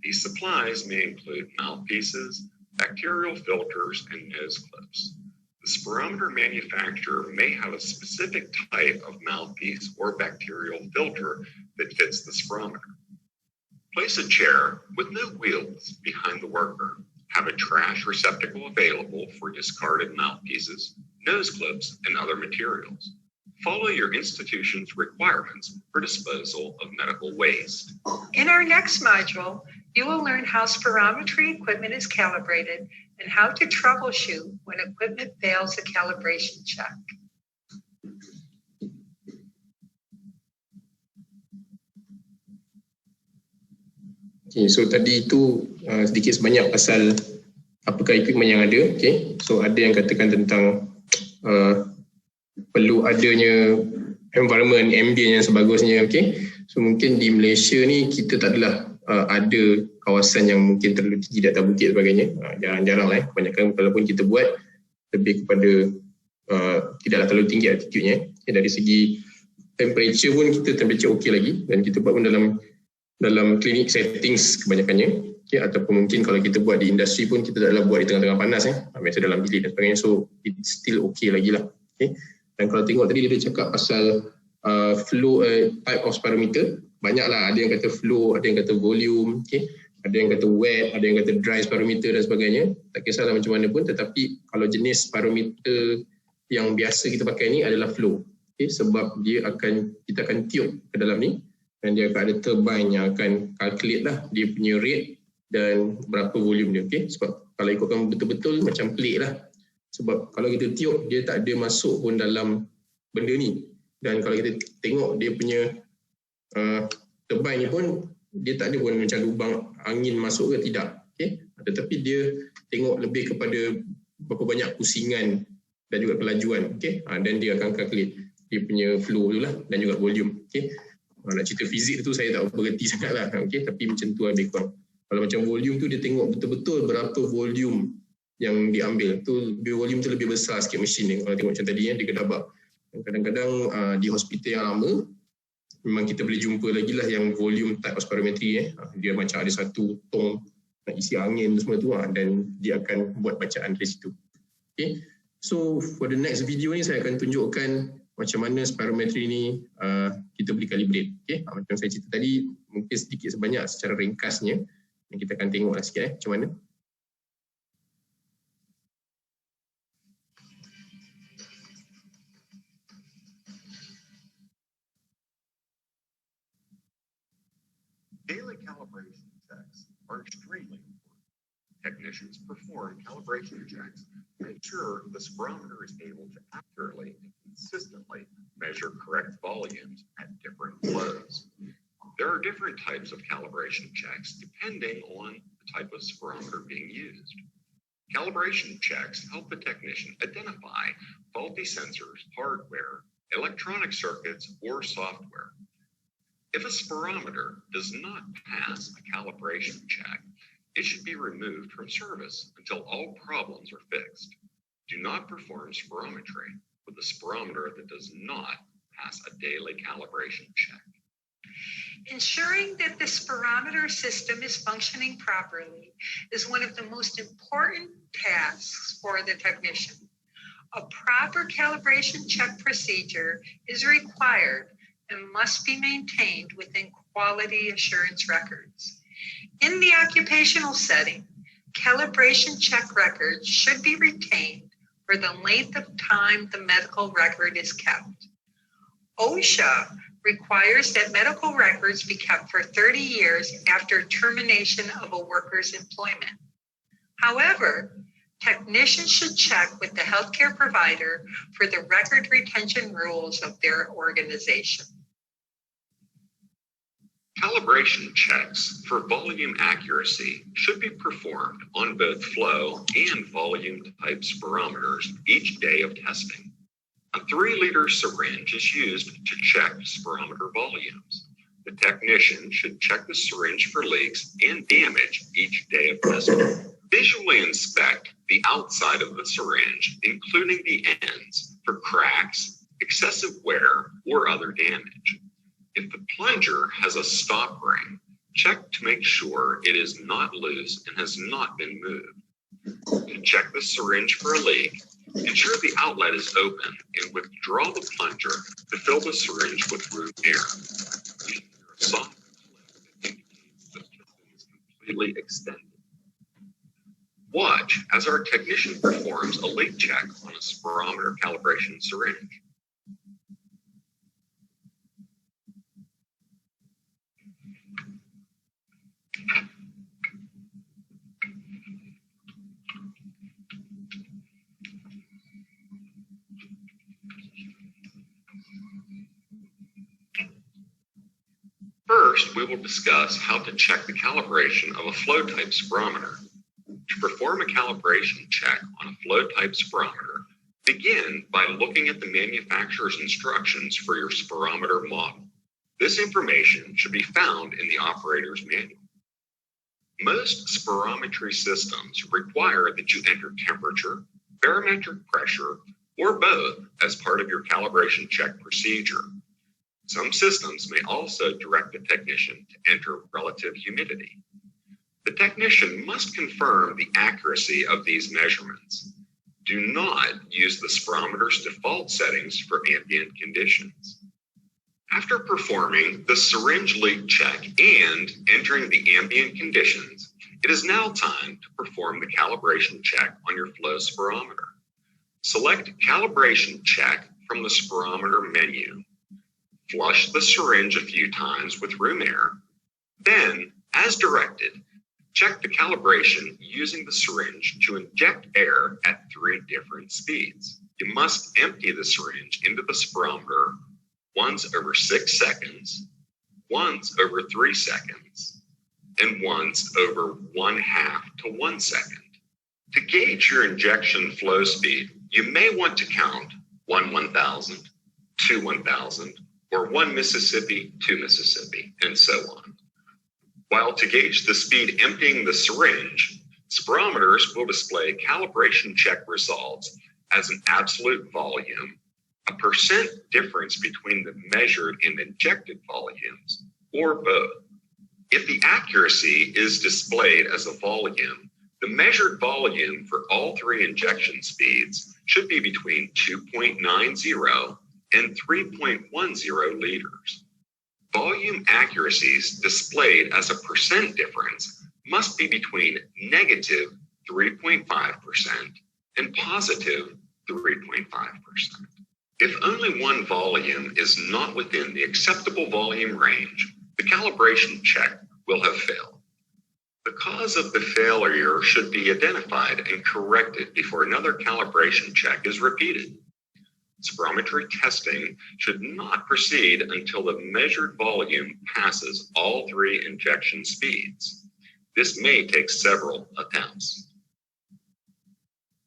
These supplies may include mouthpieces, bacterial filters, and nose clips. The spirometer manufacturer may have a specific type of mouthpiece or bacterial filter that fits the spirometer. Place a chair with no wheels behind the worker. Have a trash receptacle available for discarded mouthpieces, nose clips, and other materials. Follow your institution's requirements for disposal of medical waste. In our next module, you will learn how spirometry equipment is calibrated and how to troubleshoot when equipment fails a calibration check. Okay, so tadi itu sedikit sebanyak pasal apakah equipment yang ada. Okay, so ada yang katakan tentang perlu adanya environment, ambient yang sebagusnya. Okay, so mungkin di Malaysia ni kita tak adalah ada kawasan yang mungkin terlalu tinggi di atas bukit sebagainya. Jarang-jarang lah. Kebanyakan kalaupun kita buat lebih kepada tidaklah terlalu tinggi altitude-nya. Okay, dari segi temperature pun kita temperature okey lagi, dan kita buat pun dalam clinic settings kebanyakannya. Okay, ataupun mungkin kalau kita buat di industri pun kita taklah buat di tengah-tengah panas, biasa dalam bilik dan sebagainya, so it's still okay lagi lah. Okay. Dan kalau tengok tadi dia cakap pasal flow type of spirometer, banyaklah, ada yang kata flow, ada yang kata volume, okay. Ada yang kata wet, ada yang kata dry spirometer dan sebagainya. Tak kisahlah macam mana pun, tetapi kalau jenis spirometer yang biasa kita pakai ni adalah flow, okay. Sebab kita akan tiup ke dalam ni, dan dia akan ada turbine yang akan calculate lah dia punya rate dan berapa volume dia. Okay? Sebab kalau ikutkan betul-betul macam plate lah. Sebab kalau kita tiup, dia tak ada masuk pun dalam benda ni. Dan kalau kita tengok dia punya turbine ni pun, dia tak ada pun macam lubang angin masuk ke, tidak. Okay? Tetapi dia tengok lebih kepada berapa banyak pusingan dan juga kelajuan. Okay? Dan dia akan calculate dia punya flow tu lah, dan juga volume. Okay? Nak cerita fizik tu saya tak bergerti sangat lah, okay? Tapi macam tu lebih kurang. Kalau macam volume tu dia tengok betul-betul berapa volume yang diambil. Volume tu lebih besar sikit mesin ni. Kalau tengok macam tadi, dia kedabak. Kadang-kadang di hospital yang lama, memang kita boleh jumpa lagi lah yang volume type of spirometry. Dia macam ada satu tong nak isi angin tu semua tu, dan dia akan buat bacaan dari situ. Okay? So for the next video ni saya akan tunjukkan macam mana spirometry ni kita boleh calibrate. Okay? Macam saya cerita tadi, mungkin sedikit sebanyak secara ringkasnya, dan kita akan tengoklah sikit macam mana. Daily calibration checks are extremely important. Technicians perform calibration checks to ensure the spirometer is able to accurately and consistently measure correct volumes at different flows. There are different types of calibration checks depending on the type of spirometer being used. Calibration checks help the technician identify faulty sensors, hardware, electronic circuits, or software. If a spirometer does not pass a calibration check, it should be removed from service until all problems are fixed. Do not perform spirometry with a spirometer that does not pass a daily calibration check. Ensuring that the spirometer system is functioning properly is one of the most important tasks for the technician. A proper calibration check procedure is required and must be maintained within quality assurance records. In the occupational setting, calibration check records should be retained for the length of time the medical record is kept. OSHA requires that medical records be kept for 30 years after termination of a worker's employment. However, technicians should check with the healthcare provider for the record retention rules of their organization. Calibration checks for volume accuracy should be performed on both flow and volume type spirometers each day of testing. A 3-liter syringe is used to check spirometer volumes. The technician should check the syringe for leaks and damage each day of testing. Visually inspect the outside of the syringe, including the ends, for cracks, excessive wear, or other damage. If the plunger has a stop ring, Check to make sure it is not loose and has not been moved. To check the syringe for a leak, ensure the outlet is open and withdraw the plunger to fill the syringe with room air. You should hear a soft click that indicates the piston is completely extended. Watch as our technician performs a leak check on a spirometer calibration syringe. First, we will discuss how to check the calibration of a flow type spirometer. To perform a calibration check on a flow type spirometer, begin by looking at the manufacturer's instructions for your spirometer model. This information should be found in the operator's manual. Most spirometry systems require that you enter temperature, barometric pressure, or both as part of your calibration check procedure. Some systems may also direct the technician to enter relative humidity. The technician must confirm the accuracy of these measurements. Do not use the spirometer's default settings for ambient conditions. After performing the syringe leak check and entering the ambient conditions, it is now time to perform the calibration check on your flow spirometer. Select Calibration Check from the spirometer menu. Flush the syringe a few times with room air. Then, as directed, check the calibration using the syringe to inject air at 3 different speeds. You must empty the syringe into the spirometer once over 6 seconds, once over 3 seconds, and once over 1/2 to 1 second. To gauge your injection flow speed, you may want to count 1 1,000, 2 1,000, or 1 Mississippi, 2 Mississippi, and so on. While to gauge the speed emptying the syringe, spirometers will display calibration check results as an absolute volume, a percent difference between the measured and injected volumes, or both. If the accuracy is displayed as a volume, the measured volume for all 3 injection speeds should be between 2.90 and 3.10 liters. Volume accuracies displayed as a percent difference must be between negative 3.5% and positive 3.5%. If only one volume is not within the acceptable volume range, the calibration check will have failed. The cause of the failure should be identified and corrected before another calibration check is repeated. Spirometry testing should not proceed until the measured volume passes all 3 injection speeds. This may take several attempts.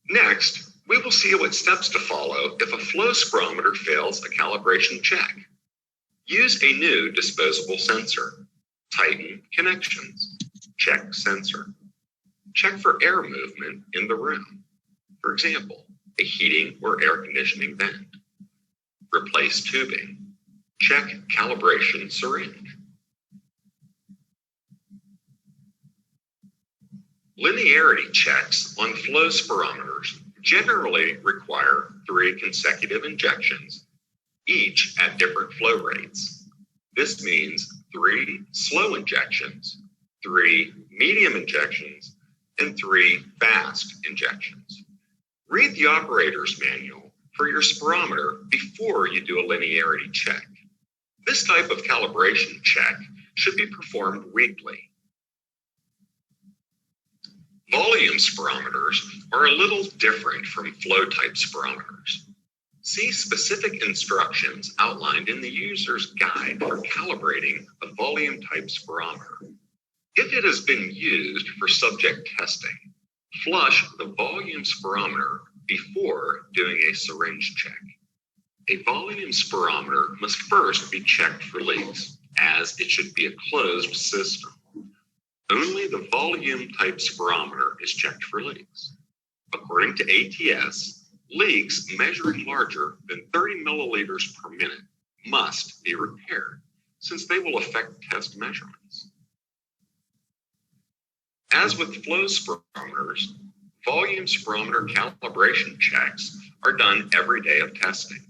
Next, we will see what steps to follow if a flow spirometer fails a calibration check. Use a new disposable sensor. Tighten connections. Check sensor. Check for air movement in the room. For example, a heating or air conditioning vent. Replace tubing. Check calibration syringe. Linearity checks on flow spirometers generally require 3 consecutive injections, each at different flow rates. This means 3 slow injections, 3 medium injections, and 3 fast injections. Read the operator's manual for your spirometer before you do a linearity check. This type of calibration check should be performed weekly. Volume spirometers are a little different from flow type spirometers. See specific instructions outlined in the user's guide for calibrating a volume type spirometer. If it has been used for subject testing, flush the volume spirometer before doing a syringe check. A volume spirometer must first be checked for leaks, as it should be a closed system. Only the volume type spirometer is checked for leaks. According to ATS, leaks measuring larger than 30 milliliters per minute must be repaired, since they will affect test measurements. As with flow spirometers, volume spirometer calibration checks are done every day of testing.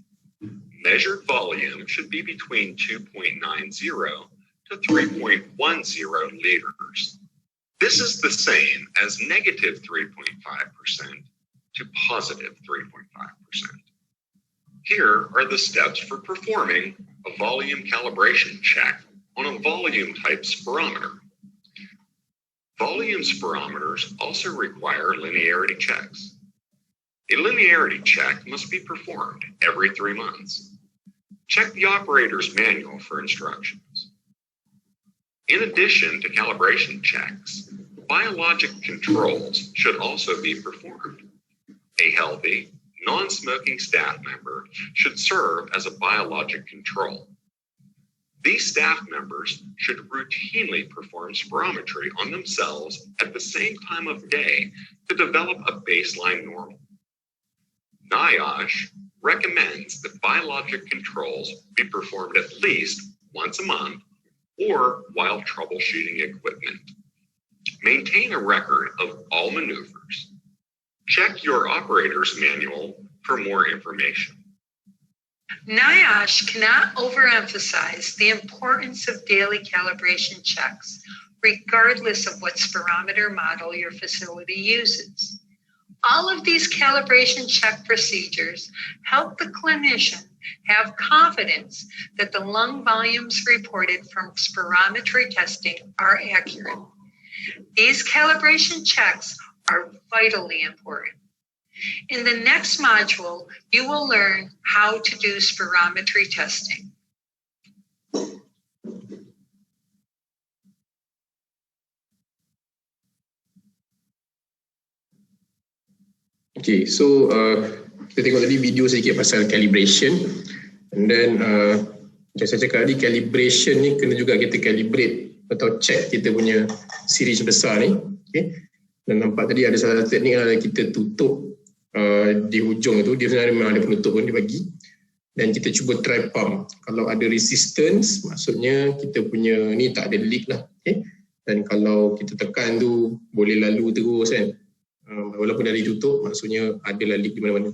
Measured volume should be between 2.90 to 3.10 liters. This is the same as negative 3.5% to positive 3.5%. Here are the steps for performing a volume calibration check on a volume type spirometer. Volume spirometers also require linearity checks. A linearity check must be performed every 3 months. Check the operator's manual for instructions. In addition to calibration checks, biologic controls should also be performed. A healthy, non-smoking staff member should serve as a biologic control. These staff members should routinely perform spirometry on themselves at the same time of day to develop a baseline normal. NIOSH recommends that biologic controls be performed at least once a month or while troubleshooting equipment. Maintain a record of all maneuvers. Check your operator's manual for more information. NIOSH cannot overemphasize the importance of daily calibration checks, regardless of what spirometer model your facility uses. All of these calibration check procedures help the clinician have confidence that the lung volumes reported from spirometry testing are accurate. These calibration checks are vitally important. In the next module, you will learn how to do spirometry testing. Okay, so kita tengok tadi video sedikit pasal calibration. And then macam saya cakap tadi, calibration ni kena juga kita calibrate atau check kita punya series besar ni. Okay. Dan nampak tadi ada salah satu teknik adalah kita tutup di hujung itu, dia sebenarnya memang ada penutup pun dia bagi. Dan kita cuba try pump. Kalau ada resistance, maksudnya kita punya ni tak ada leak lah. Okay. Dan kalau kita tekan tu boleh lalu terus kan. Walaupun dah ditutup, maksudnya adalah leak di mana-mana.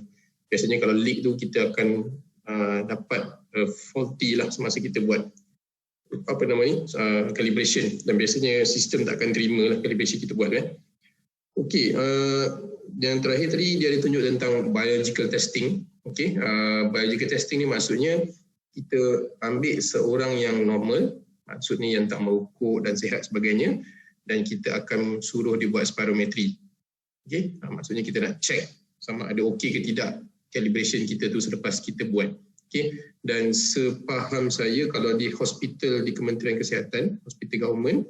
Biasanya kalau leak tu kita akan dapat faulty lah semasa kita buat apa nama ni, calibration. Dan biasanya sistem tak akan terima lah calibration kita buat kan. Okey, yang terakhir tadi dia ada tunjuk tentang biological testing. Okey, biological testing ni maksudnya kita ambil seorang yang normal, maksudnya yang tak merokok dan sihat sebagainya, dan kita akan suruh dia buat spirometry. Okey, maksudnya kita nak check sama ada okey ke tidak calibration kita tu selepas kita buat. Okey, dan sepaham saya kalau di hospital di Kementerian Kesihatan, hospital government,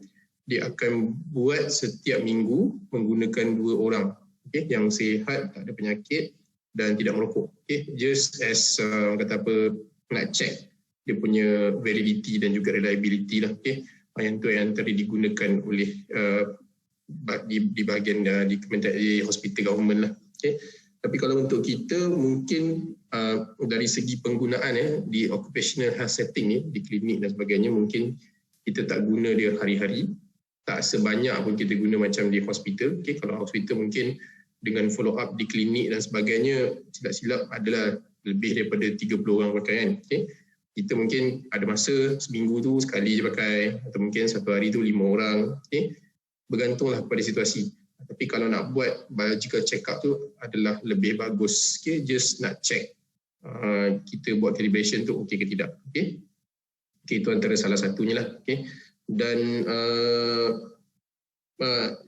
dia akan buat setiap minggu menggunakan 2 orang, okey, yang sihat, tak ada penyakit dan tidak merokok. Okey, just as kata apa, nak check dia punya validity dan juga reliability lah. Okey, yang tu yang tadi digunakan oleh di bahagian di Kementerian, di hospital government lah. Okay. Tapi kalau untuk kita mungkin dari segi penggunaan di occupational health setting ni, di klinik dan sebagainya, mungkin kita tak guna dia hari-hari, tak sebanyak pun kita guna macam di hospital. Okay. Kalau hospital mungkin dengan follow up di klinik dan sebagainya, silap-silap adalah lebih daripada 30 orang pakai kan. Okay. Kita mungkin ada masa seminggu tu sekali je pakai, atau mungkin satu hari tu 5 orang. Okay. Bergantunglah pada situasi. Tapi kalau nak buat biological check up tu adalah lebih bagus. Okay, just nak check kita buat calibration tu okey ke tidak. Okay, itu antara salah satunya lah. Okay. Dan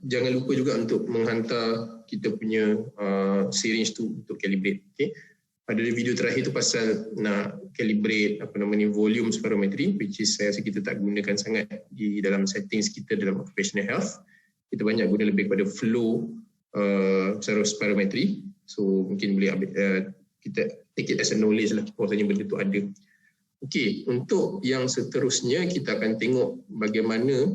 jangan lupa juga untuk menghantar kita punya syringe tu untuk calibrate. Okay. Pada video terakhir tu pasal nak calibrate apa nama ni, volume spirometry, which is saya rasa kita tak gunakan sangat di dalam settings kita dalam occupational health. Kita banyak guna lebih kepada flow spirometry. So mungkin boleh ambil, kita take it as a knowledge lah, bahawasanya benda tu ada. Okey, untuk yang seterusnya kita akan tengok bagaimana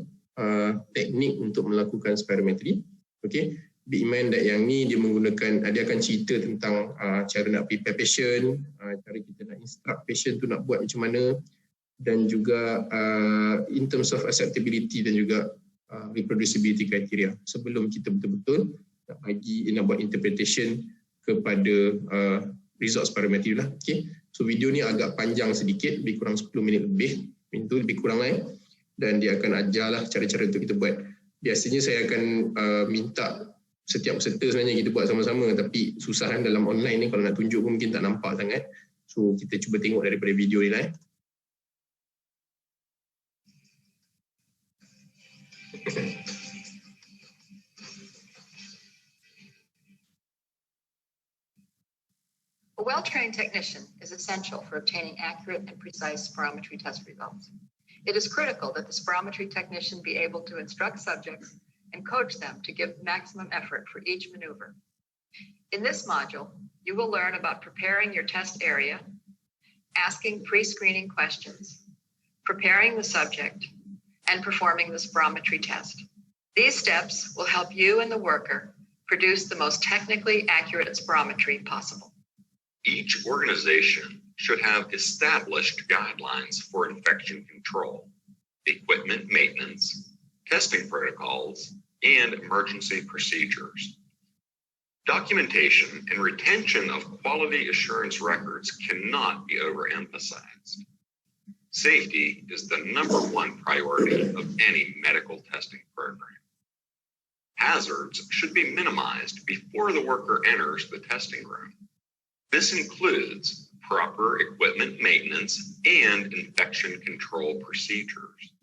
teknik untuk melakukan spirometry. Okey, be in mind that yang ni dia menggunakan, dia akan cerita tentang cara nak prepare patient, cara kita nak instruct patient tu nak buat macam mana, dan juga in terms of acceptability dan juga reproducibility criteria sebelum kita betul-betul nak buat interpretation kepada results spirometry lah. Okay. So video ni agak panjang sedikit, lebih kurang 10 minit lebih, itu lebih kurang lah. Dan dia akan ajarlah cara-cara untuk kita buat. Biasanya saya akan minta setiap peserta sebenarnya kita buat sama-sama, tapi susah kan dalam online ni, kalau nak tunjuk pun mungkin tak nampak sangat. So kita cuba tengok daripada video ni lah. A well-trained technician is essential for obtaining accurate and precise spirometry test results. It is critical that the spirometry technician be able to instruct subjects and coach them to give maximum effort for each maneuver. In this module, you will learn about preparing your test area, asking pre-screening questions, preparing the subject, and performing the spirometry test. These steps will help you and the worker produce the most technically accurate spirometry possible. Each organization should have established guidelines for infection control, equipment maintenance, testing protocols, and emergency procedures. Documentation and retention of quality assurance records cannot be overemphasized. Safety is the #1 priority of any medical testing program. Hazards should be minimized before the worker enters the testing room. This includes proper equipment maintenance and infection control procedures.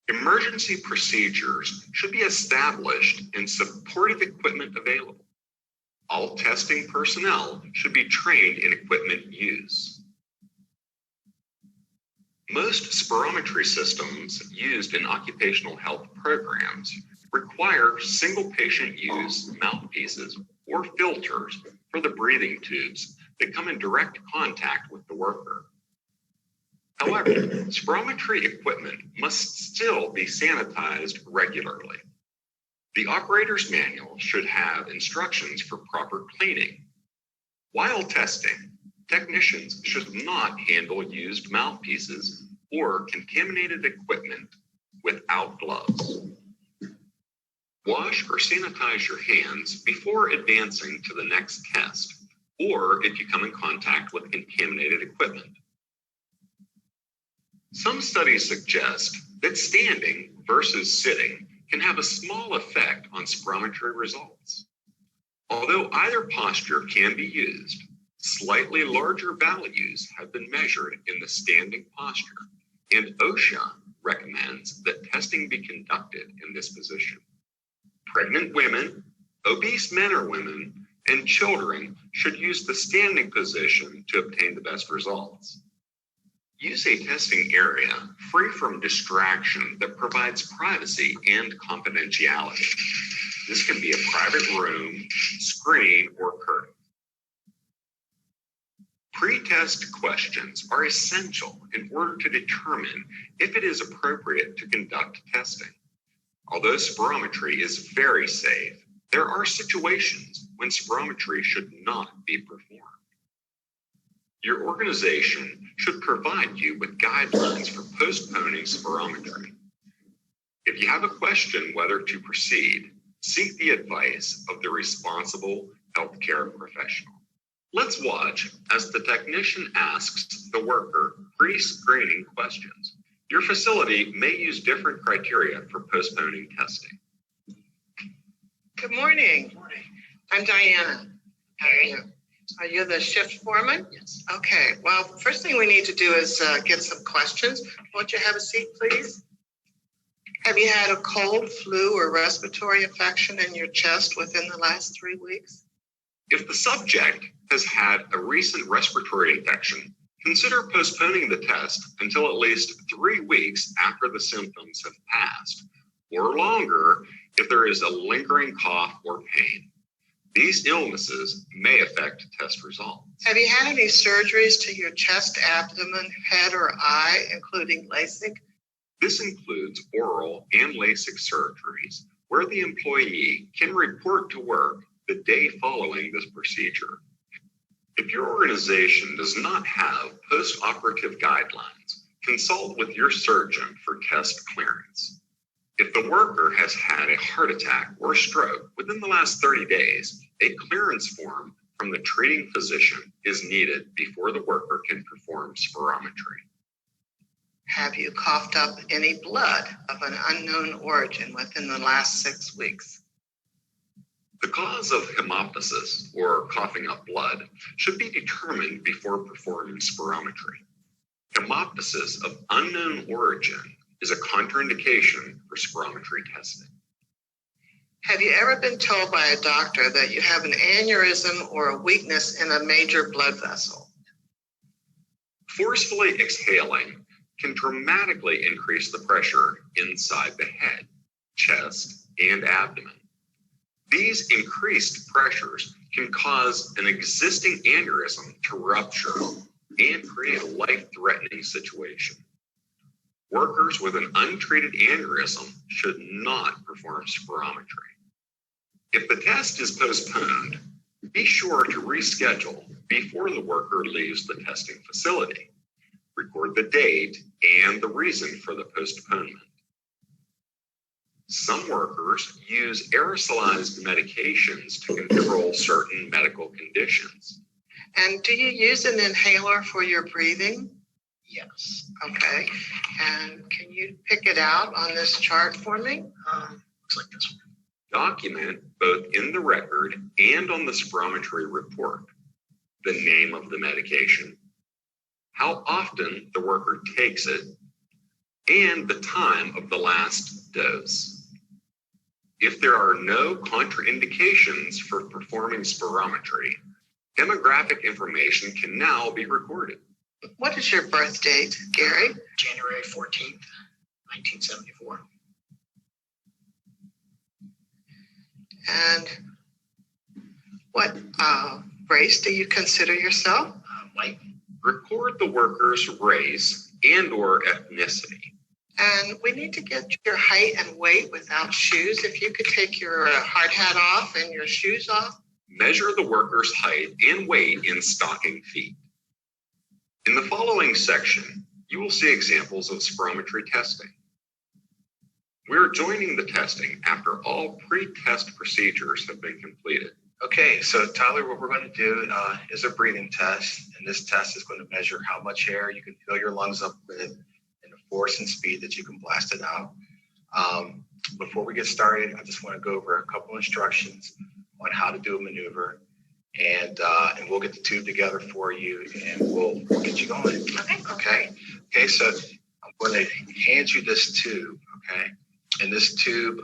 Emergency procedures should be established and supportive equipment available. All testing personnel should be trained in equipment use. Most spirometry systems used in occupational health programs require single patient use mouthpieces or filters for the breathing tubes that come in direct contact with the worker. However, spirometry equipment must still be sanitized regularly. The operator's manual should have instructions for proper cleaning. While testing, technicians should not handle used mouthpieces or contaminated equipment without gloves. Wash or sanitize your hands before advancing to the next test, or if you come in contact with contaminated equipment. Some studies suggest that standing versus sitting can have a small effect on spirometry results. Although either posture can be used, slightly larger values have been measured in the standing posture, and OSHA recommends that testing be conducted in this position. Pregnant women, obese men or women, and children should use the standing position to obtain the best results. Use a testing area free from distraction that provides privacy and confidentiality. This can be a private room, screen, or curtain. Pre-test questions are essential in order to determine if it is appropriate to conduct testing. Although spirometry is very safe, there are situations when spirometry should not be performed. Your organization should provide you with guidelines for postponing spirometry. If you have a question whether to proceed, seek the advice of the responsible healthcare professional. Let's watch as the technician asks the worker pre-screening questions. Your facility may use different criteria for postponing testing. Good morning. I'm Diana. How are you? Are you the shift foreman? Yes. Okay. Well, first thing we need to do is get some questions. Won't you have a seat, please? Have you had a cold, flu, or respiratory infection in your chest within the last 3 weeks? If the subject has had a recent respiratory infection, consider postponing the test until at least 3 weeks after the symptoms have passed, or longer if there is a lingering cough or pain. These illnesses may affect test results. Have you had any surgeries to your chest, abdomen, head, or eye, including LASIK? This includes oral and LASIK surgeries where the employee can report to work the day following this procedure. If your organization does not have post-operative guidelines, consult with your surgeon for test clearance. If the a worker has had a heart attack or stroke within the last 30 days, a clearance form from the treating physician is needed before the worker can perform spirometry. Have you coughed up any blood of an unknown origin within the last 6 weeks? The cause of hemoptysis, or coughing up blood, should be determined before performing spirometry. Hemoptysis of unknown origin is a contraindication for spirometry testing. Have you ever been told by a doctor that you have an aneurysm or a weakness in a major blood vessel? Forcefully exhaling can dramatically increase the pressure inside the head, chest, and abdomen. These increased pressures can cause an existing aneurysm to rupture and create a life-threatening situation. Workers with an untreated aneurysm should not perform spirometry. If the test is postponed, be sure to reschedule before the worker leaves the testing facility. Record the date and the reason for the postponement. Some workers use aerosolized medications to control certain medical conditions. And do you use an inhaler for your breathing? Yes. Okay. And can you pick it out on this chart for me? Looks like this one. Document both in the record and on the spirometry report the name of the medication, how often the worker takes it, and the time of the last dose. If there are no contraindications for performing spirometry, demographic information can now be recorded. What is your birth date, Gary? January 14th, 1974. And what race do you consider yourself? White. Record the worker's race and or ethnicity. And we need to get your height and weight without shoes. If you could take your hard hat off and your shoes off. Measure the worker's height and weight in stocking feet. In the following section, you will see examples of spirometry testing. We're joining the testing after all pre-test procedures have been completed. Okay, so Tyler, what we're going to do is a breathing test, and this test is going to measure how much air you can fill your lungs up with and the force and speed that you can blast it out. Before we get started, I just want to go over a couple instructions on how to do a maneuver, and we'll get the tube together for you, and we'll get you going. Okay. So I'm going to hand you this tube. Okay, and this tube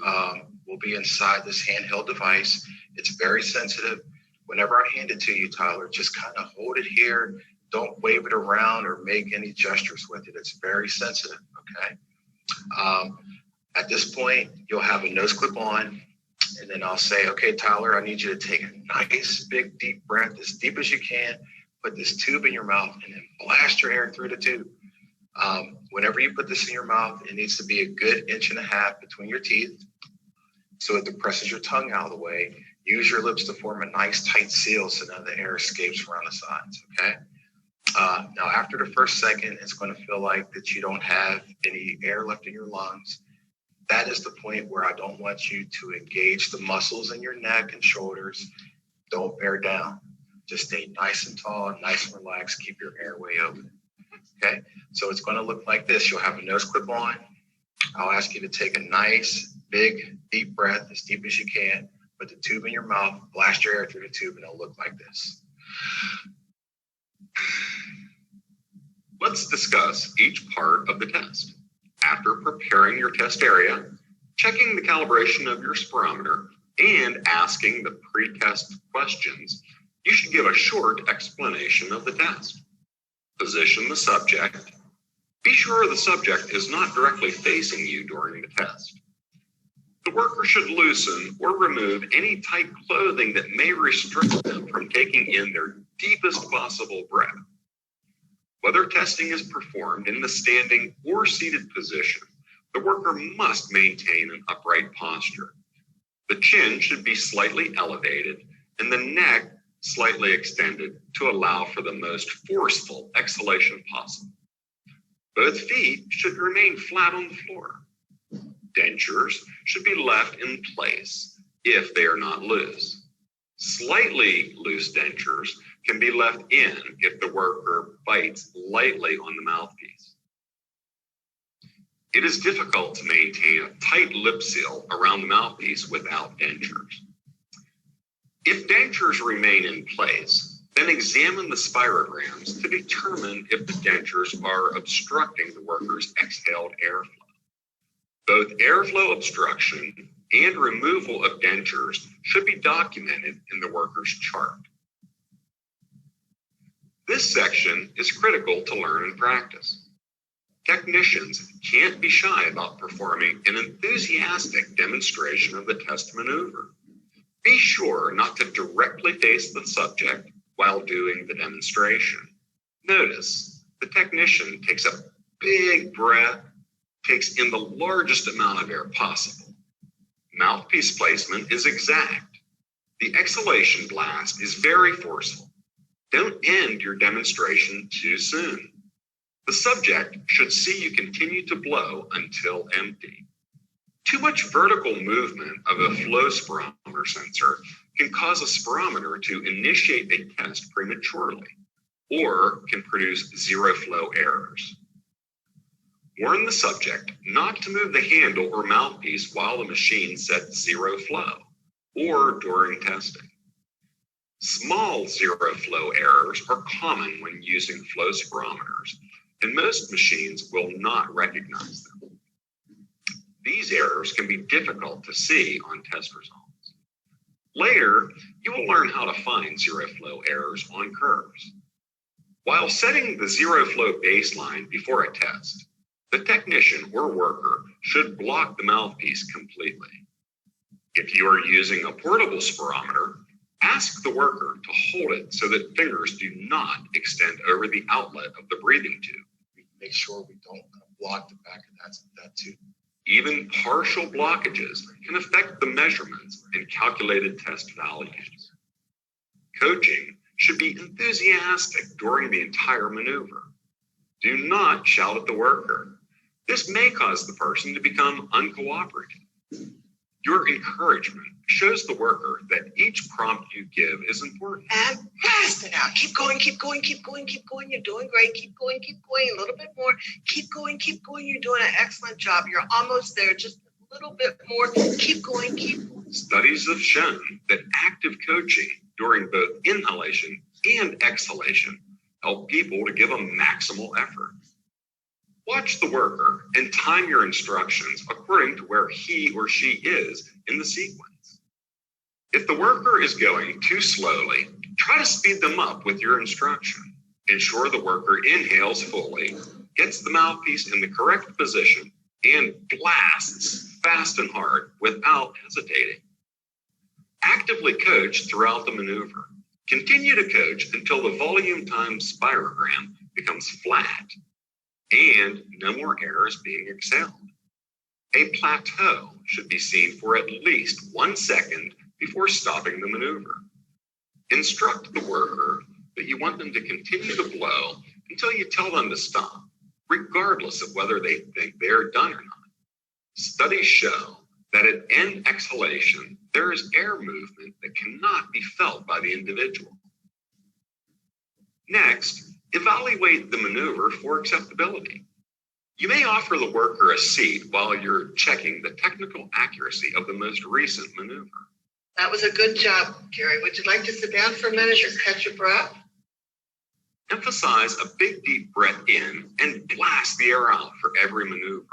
will be inside this handheld device. It's very sensitive. Whenever I hand it to you, Tyler, just kind of hold it here. Don't wave it around or make any gestures with it. It's very sensitive. Okay. At this point, you'll have a nose clip on. And then I'll say, okay, Tyler, I need you to take a nice, big, deep breath, as deep as you can. Put this tube in your mouth and then blast your air through the tube. Whenever you put this in your mouth, it needs to be a good 1.5 inches between your teeth so it depresses your tongue out of the way. Use your lips to form a nice, tight seal so none of the air escapes around the sides, okay? Now, after the first second, it's going to feel like that you don't have any air left in your lungs. That is the point where I don't want you to engage the muscles in your neck and shoulders. Don't bear down. Just stay nice and tall, nice and relaxed. Keep your airway open. Okay? So it's going to look like this. You'll have a nose clip on. I'll ask you to take a nice, big, deep breath, as deep as you can. Put the tube in your mouth, blast your air through the tube, and it'll look like this. Let's discuss each part of the test. After preparing your test area, checking the calibration of your spirometer, and asking the pre-test questions, you should give a short explanation of the test. Position the subject. Be sure the subject is not directly facing you during the test. The worker should loosen or remove any tight clothing that may restrict them from taking in their deepest possible breath. Whether testing is performed in the standing or seated position, the worker must maintain an upright posture. The chin should be slightly elevated and the neck slightly extended to allow for the most forceful exhalation possible. Both feet should remain flat on the floor. Dentures should be left in place if they are not loose. Slightly loose dentures can be left in if the worker bites lightly on the mouthpiece. It is difficult to maintain a tight lip seal around the mouthpiece without dentures. If dentures remain in place, then examine the spirograms to determine if the dentures are obstructing the worker's exhaled airflow. Both airflow obstruction and removal of dentures should be documented in the worker's chart. This section is critical to learn and practice. Technicians can't be shy about performing an enthusiastic demonstration of the test maneuver. Be sure not to directly face the subject while doing the demonstration. Notice the technician takes a big breath, takes in the largest amount of air possible. Mouthpiece placement is exact. The exhalation blast is very forceful. Don't end your demonstration too soon. The subject should see you continue to blow until empty. Too much vertical movement of a flow spirometer sensor can cause a spirometer to initiate a test prematurely or can produce zero flow errors. Warn the subject not to move the handle or mouthpiece while the machine sets zero flow or during testing. Small zero flow errors are common when using flow spirometers, and most machines will not recognize them. These errors can be difficult to see on test results. Later, you will learn how to find zero flow errors on curves. While setting the zero flow baseline before a test, the technician or worker should block the mouthpiece completely. If you are using a portable spirometer, ask the worker to hold it so that fingers do not extend over the outlet of the breathing tube. Make sure we don't block the back of that tube. Even partial blockages can affect the measurements and calculated test values. Coaching should be enthusiastic during the entire maneuver. Do not shout at the worker. This may cause the person to become uncooperative. Your encouragement shows the worker that each prompt you give is important. And blast it out. Keep going, keep going, keep going, keep going. You're doing great. Keep going, a little bit more. Keep going, keep going. You're doing an excellent job. You're almost there. Just a little bit more. Keep going, keep going. Studies have shown that active coaching during both inhalation and exhalation help people to give a maximal effort. Watch the worker and time your instructions according to where he or she is in the sequence. If the worker is going too slowly, try to speed them up with your instruction. Ensure the worker inhales fully, gets the mouthpiece in the correct position, and blasts fast and hard without hesitating. Actively coach throughout the maneuver. Continue to coach until the volume times spirogram becomes flat and no more air is being exhaled. A plateau should be seen for at least 1 second before stopping the maneuver. Instruct the worker that you want them to continue to blow until you tell them to stop, regardless of whether they think they are done or not. Studies show that at end exhalation, there is air movement that cannot be felt by the individual. Next, evaluate the maneuver for acceptability. You may offer the worker a seat while you're checking the technical accuracy of the most recent maneuver. That was a good job, Gary. Would you like to sit down for a minute or catch your breath? Emphasize a big deep breath in and blast the air out for every maneuver.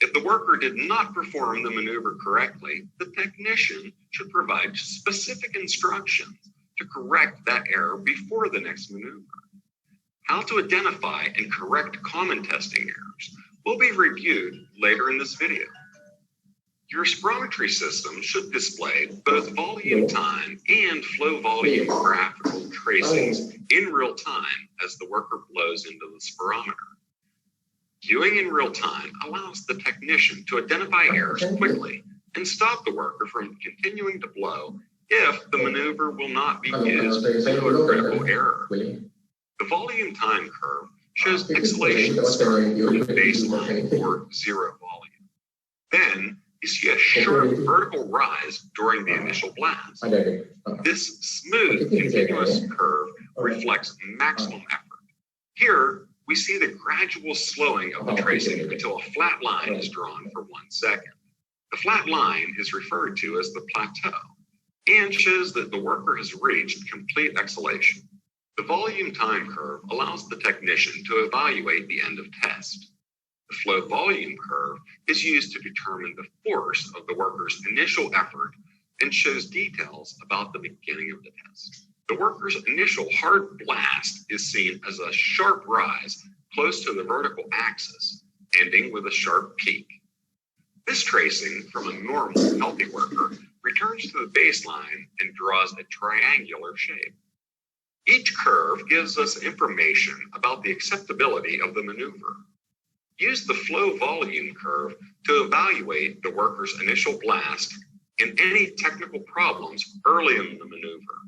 If the worker did not perform the maneuver correctly, the technician should provide specific instructions to correct that error before the next maneuver. How to identify and correct common testing errors will be reviewed later in this video. Your spirometry system should display both volume time and flow volume graphical tracings in real time as the worker blows into the spirometer. Viewing in real time allows the technician to identify errors quickly and stop the worker from continuing to blow if the maneuver will not be used due to a critical error. The volume time curve shows exhalation starting from baseline or zero volume. Then you see a sharp vertical rise during the initial blast. This smooth, continuous curve reflects maximum effort. Here, we see the gradual slowing of the tracing until a flat line is drawn for 1 second. The flat line is referred to as the plateau and shows that the worker has reached complete exhalation. The volume time curve allows the technician to evaluate the end of test. The flow volume curve is used to determine the force of the worker's initial effort and shows details about the beginning of the test. The worker's initial hard blast is seen as a sharp rise close to the vertical axis, ending with a sharp peak. This tracing from a normal, healthy worker returns to the baseline and draws a triangular shape. Each curve gives us information about the acceptability of the maneuver. Use the flow volume curve to evaluate the worker's initial blast and any technical problems early in the maneuver.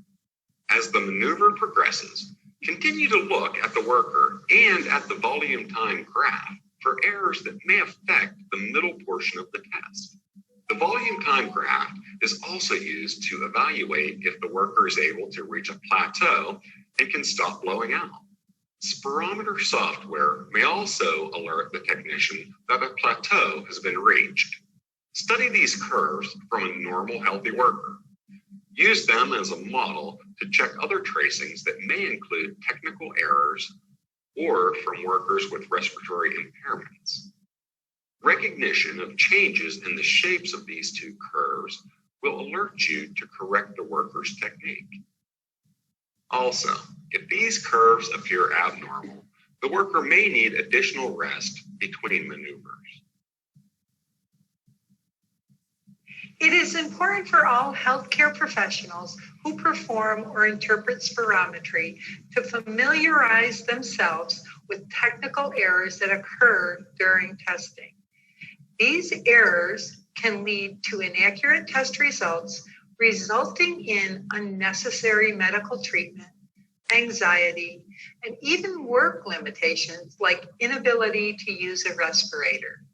As the maneuver progresses, continue to look at the worker and at the volume time graph for errors that may affect the middle portion of the test. The volume time graph is also used to evaluate if the worker is able to reach a plateau and can stop blowing out. Spirometer software may also alert the technician that a plateau has been reached. Study these curves from a normal, healthy worker. Use them as a model to check other tracings that may include technical errors or from workers with respiratory impairments. Recognition of changes in the shapes of these two curves will alert you to correct the worker's technique. Also, if these curves appear abnormal, the worker may need additional rest between maneuvers. It is important for all healthcare professionals who perform or interpret spirometry to familiarize themselves with technical errors that occur during testing. These errors can lead to inaccurate test results, resulting in unnecessary medical treatment, anxiety, and even work limitations like inability to use a respirator.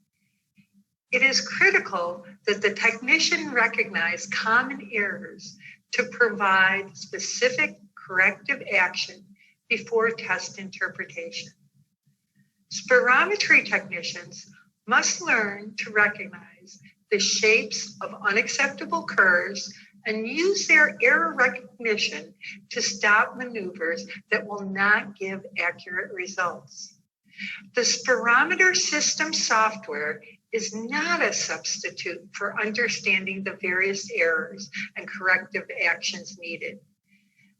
It is critical that the technician recognize common errors to provide specific corrective action before test interpretation. Spirometry technicians must learn to recognize the shapes of unacceptable curves and use their error recognition to stop maneuvers that will not give accurate results. The spirometer system software is not a substitute for understanding the various errors and corrective actions needed.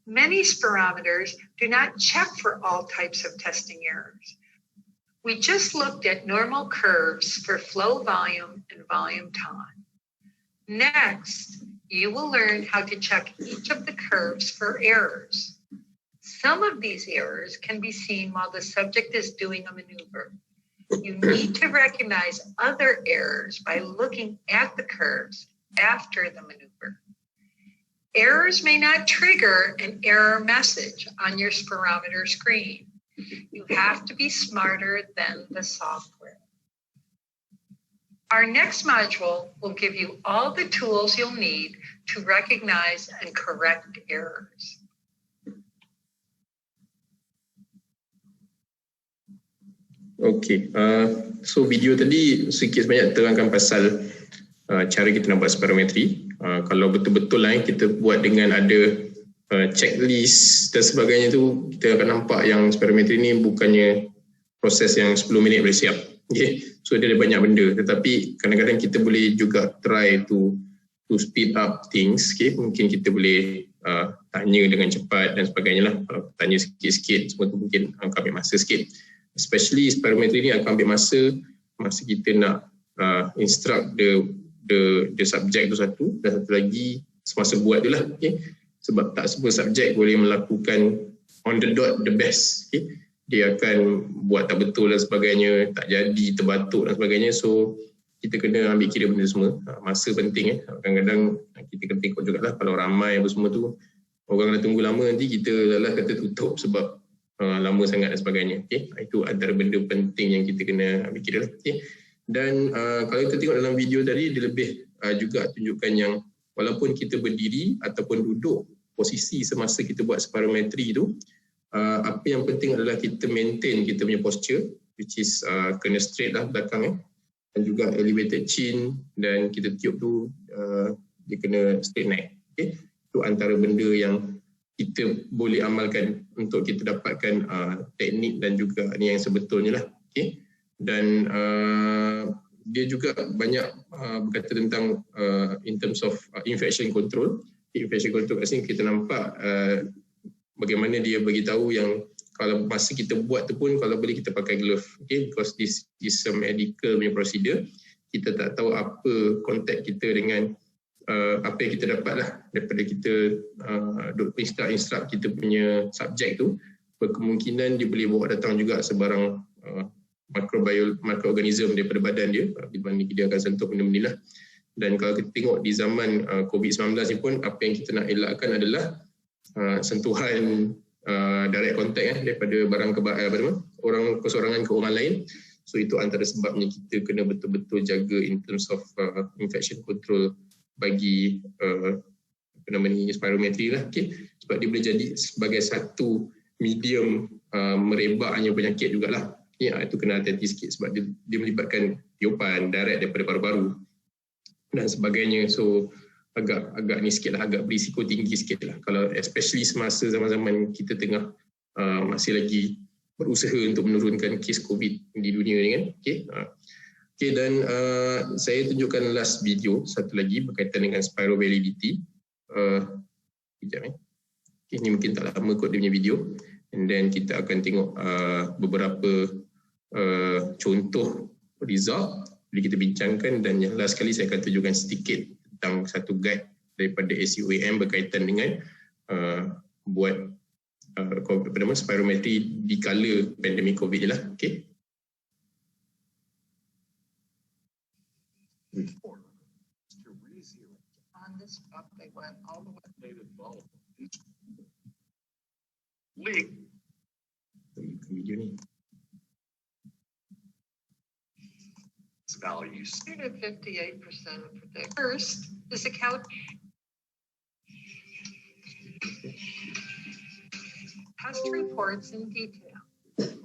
Many spirometers do not check for all types of testing errors. We just looked at normal curves for flow volume and volume time. Next, you will learn how to check each of the curves for errors. Some of these errors can be seen while the subject is doing a maneuver. You need to recognize other errors by looking at the curves after the maneuver. Errors may not trigger an error message on your spirometer screen. You have to be smarter than the software. Our next module will give you all the tools you'll need to recognize and correct errors. Okey, so video tadi sikit sebanyak terangkan pasal cara kita nak buat spirometry. Kalau betul-betul kita buat dengan ada checklist dan sebagainya tu, kita akan nampak yang spirometry ni bukannya proses yang 10 minit boleh siap. Okay. So dia ada banyak benda, tetapi kadang-kadang kita boleh juga try to speed up things. Okay. Mungkin kita boleh tanya dengan cepat dan sebagainya lah. Kalau tanya sikit-sikit, semua tu mungkin akan ambil masa sikit. Especially spirometry ni akan ambil masa kita nak instruct the subject tu satu, dan satu lagi semasa buat tu lah. Okay. Sebab tak semua subjek boleh melakukan on the dot the best. Okay. Dia akan buat tak betul dan sebagainya, tak jadi, terbatuk dan sebagainya. So kita kena ambil kira benda semua. Masa penting. Kadang-kadang kita kena tengok jugalah kalau ramai apa semua tu, orang nak tunggu lama, nanti kita dah kata tutup sebab lama sangat dan sebagainya. Okay. Itu antara benda penting yang kita kena ambil kira lah. Okay. Dan kalau kita tengok dalam video tadi, dia lebih juga tunjukkan yang walaupun kita berdiri ataupun duduk, posisi semasa kita buat spirometry tu, apa yang penting adalah kita maintain kita punya posture, which is kena straight lah belakang, dan juga elevated chin, dan kita tiup tu dia kena straight neck. Okay? Itu antara benda yang kita boleh amalkan untuk kita dapatkan teknik dan juga ni yang sebetulnya lah. Okay? Dan dia juga banyak berkata tentang in terms of infection control. Infection control kat sini kita nampak bagaimana dia beritahu yang kalau masa kita buat tu pun kalau boleh kita pakai glove, okay? Because this is a medical punya procedure. Kita tak tahu apa kontak kita dengan apa yang kita dapat lah daripada kita instruct kita punya subjek tu. Berkemungkinan dia boleh bawa datang juga sebarang mikroorganism daripada badan dia, di mana dia akan sentuh benda-benda lah. Dan kalau kita tengok di zaman COVID-19 ni pun, apa yang kita nak elakkan adalah sentuhan direct contact daripada orang perseorangan ke orang lain. So itu antara sebabnya kita kena betul-betul jaga in terms of infection control bagi spirometry lah. Okay? Sebab dia boleh jadi sebagai satu medium merebaknya penyakit jugalah. Ya, itu kena hati-hati sikit sebab dia melibatkan tiupan direct daripada paru-paru dan sebagainya. So agak ni sikit lah, agak berisiko tinggi sikit lah kalau especially semasa zaman-zaman kita tengah masih lagi berusaha untuk menurunkan kes COVID di dunia ni kan. Okay, dan saya tunjukkan last video satu lagi berkaitan dengan spirovalidity. Sekejap okay, ni mungkin tak lama kot dia punya video, and then kita akan tengok beberapa contoh result boleh kita bincangkan, dan yang last sekali saya akan tunjukkan sedikit tentang satu guide daripada SUAM berkaitan dengan buat spirometry di kala pandemik COVID ni lah. Okay. On this up, they went all the way. Leak. Video ni. Values. 58% predict. First is the test reports in detail.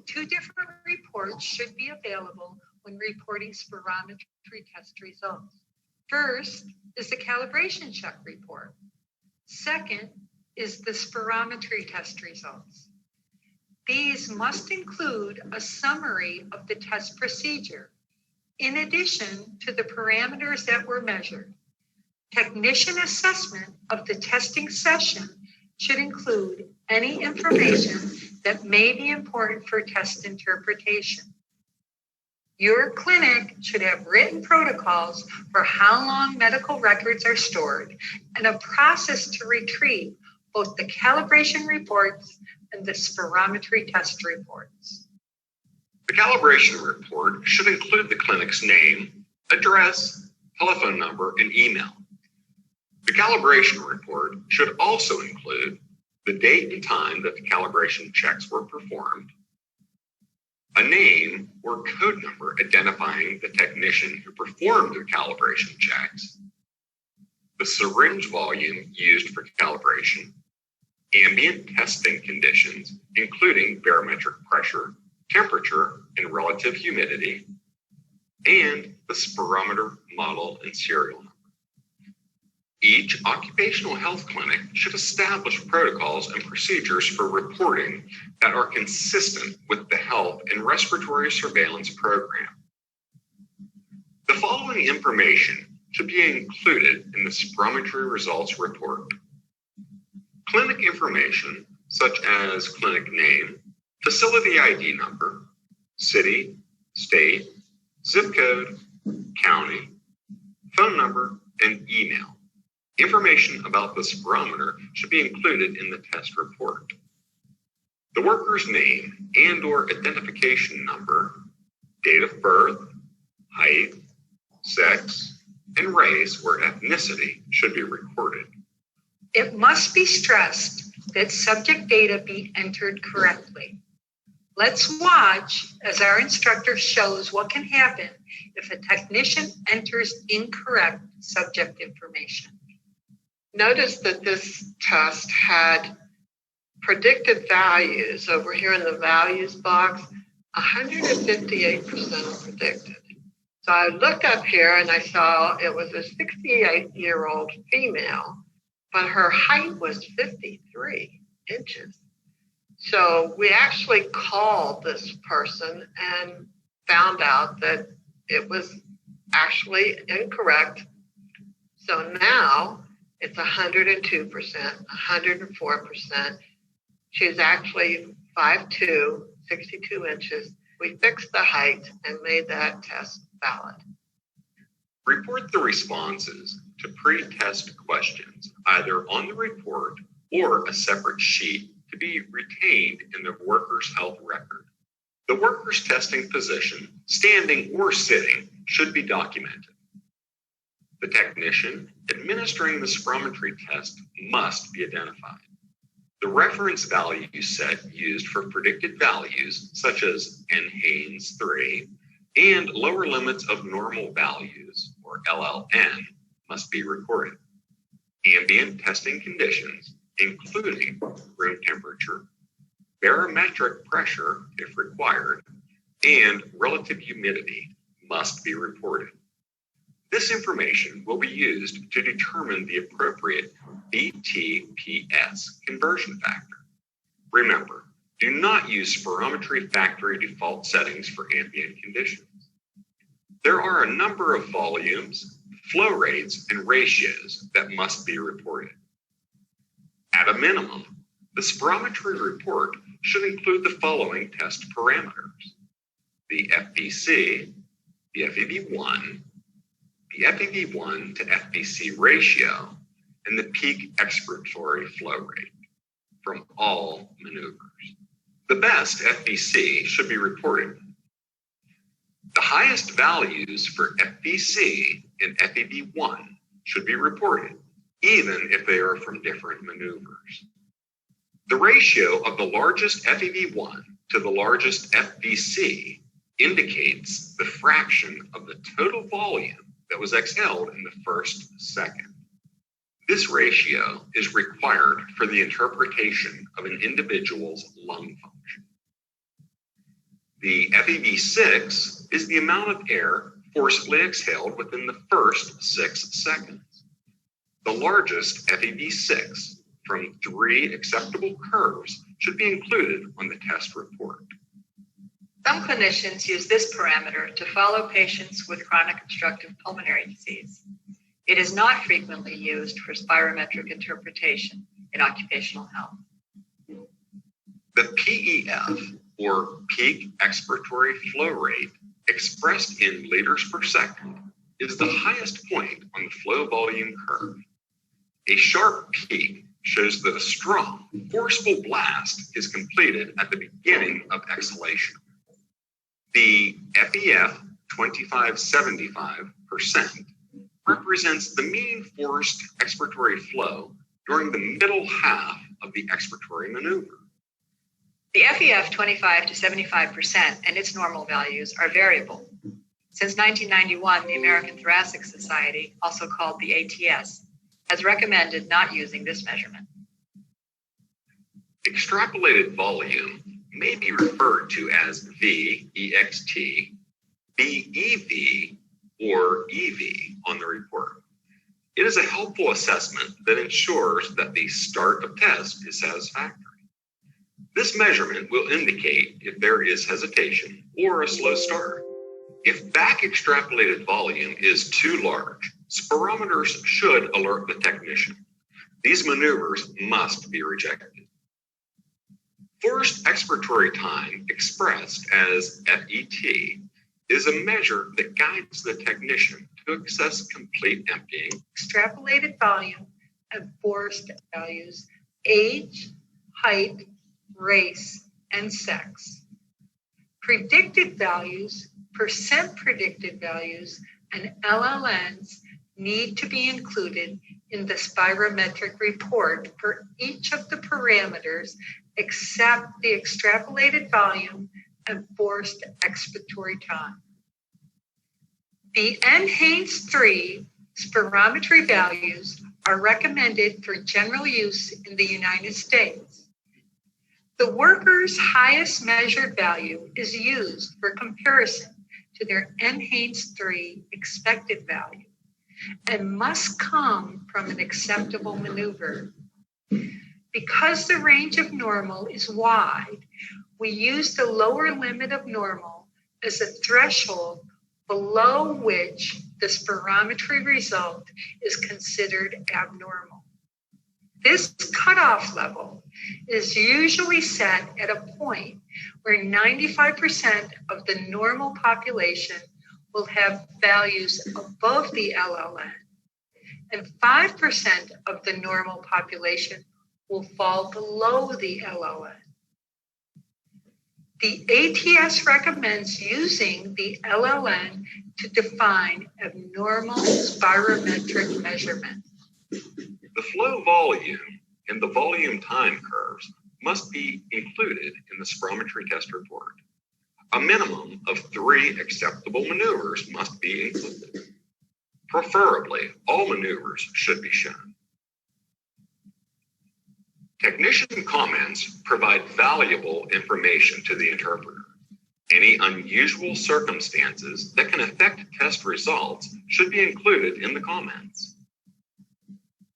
2 different reports should be available when reporting spirometry test results. First is the calibration check report. Second is the spirometry test results. These must include a summary of the test procedure, in addition to the parameters that were measured. Technician assessment of the testing session should include any information that may be important for test interpretation. Your clinic should have written protocols for how long medical records are stored and a process to retrieve both the calibration reports and the spirometry test reports. The calibration report should include the clinic's name, address, telephone number, and email. The calibration report should also include the date and time that the calibration checks were performed, a name or code number identifying the technician who performed the calibration checks, the syringe volume used for calibration, ambient testing conditions, including barometric pressure, temperature, and relative humidity, and the spirometer model and serial number. Each occupational health clinic should establish protocols and procedures for reporting that are consistent with the health and respiratory surveillance program. The following information should be included in the spirometry results report. Clinic information such as clinic name, facility ID number, city, state, zip code, county, phone number, and email. Information about the spirometer should be included in the test report. The worker's name and/or identification number, date of birth, height, sex, and race or ethnicity should be recorded. It must be stressed that subject data be entered correctly. Let's watch as our instructor shows what can happen if a technician enters incorrect subject information. Notice that this test had predicted values over here in the values box. 158% predicted. So I looked up here and I saw it was a 68-year-old female, but her height was 53 inches. So we actually called this person and found out that it was actually incorrect. So now it's 102%, 104%. She's actually 5'2", 62 inches. We fixed the height and made that test valid. Report the responses to pre-test questions either on the report or a separate sheet to be retained in the worker's health record. The worker's testing position, standing or sitting, should be documented. The technician administering the spirometry test must be identified. The reference value set used for predicted values, such as NHANES 3, and lower limits of normal values, or LLN, must be recorded. Ambient testing conditions, including room temperature, barometric pressure if required, and relative humidity must be reported. This information will be used to determine the appropriate BTPS conversion factor. Remember, do not use spirometry factory default settings for ambient conditions. There are a number of volumes, flow rates, and ratios that must be reported. At a minimum, the spirometry report should include the following test parameters: the FVC, the FEV1, the FEV1 to FVC ratio, and the peak expiratory flow rate from all maneuvers. The best FVC should be reported. The highest values for FVC and FEV1 should be reported, even if they are from different maneuvers. The ratio of the largest FEV1 to the largest FVC indicates the fraction of the total volume that was exhaled in the first second. This ratio is required for the interpretation of an individual's lung function. The FEV6 is the amount of air forcibly exhaled within the first 6 seconds. The largest FEV6 from 3 acceptable curves should be included on the test report. Some clinicians use this parameter to follow patients with chronic obstructive pulmonary disease. It is not frequently used for spirometric interpretation in occupational health. The PEF, or peak expiratory flow rate, expressed in liters per second, is the highest point on the flow volume curve. A sharp peak shows that a strong, forceful blast is completed at the beginning of exhalation. The FEF 25-75% represents the mean forced expiratory flow during the middle half of the expiratory maneuver. The FEF 25 to 75% and its normal values are variable. Since 1991, the American Thoracic Society, also called the ATS, has recommended not using this measurement. Extrapolated volume may be referred to as VEXT, BEV, or EV on the report. It is a helpful assessment that ensures that the start of test is satisfactory. This measurement will indicate if there is hesitation or a slow start. If back extrapolated volume is too large, spirometers should alert the technician. These maneuvers must be rejected. Forced expiratory time, expressed as FET, is a measure that guides the technician to access complete emptying. Extrapolated volume and forced values, age, height, race, and sex. Predicted values, percent predicted values, and LLNs need to be included in the spirometric report for each of the parameters except the extrapolated volume and forced expiratory time. The NHANES 3 spirometry values are recommended for general use in the United States. The worker's highest measured value is used for comparison to their NHANES 3 expected value and must come from an acceptable maneuver. Because the range of normal is wide, we use the lower limit of normal as a threshold below which the spirometry result is considered abnormal. This cutoff level is usually set at a point where 95% of the normal population will have values above the LLN, and 5% of the normal population will fall below the LLN. The ATS recommends using the LLN to define abnormal spirometric measurement. The flow volume and the volume time curves must be included in the spirometry test report. A minimum of 3 acceptable maneuvers must be included. Preferably, all maneuvers should be shown. Technician comments provide valuable information to the interpreter. Any unusual circumstances that can affect test results should be included in the comments.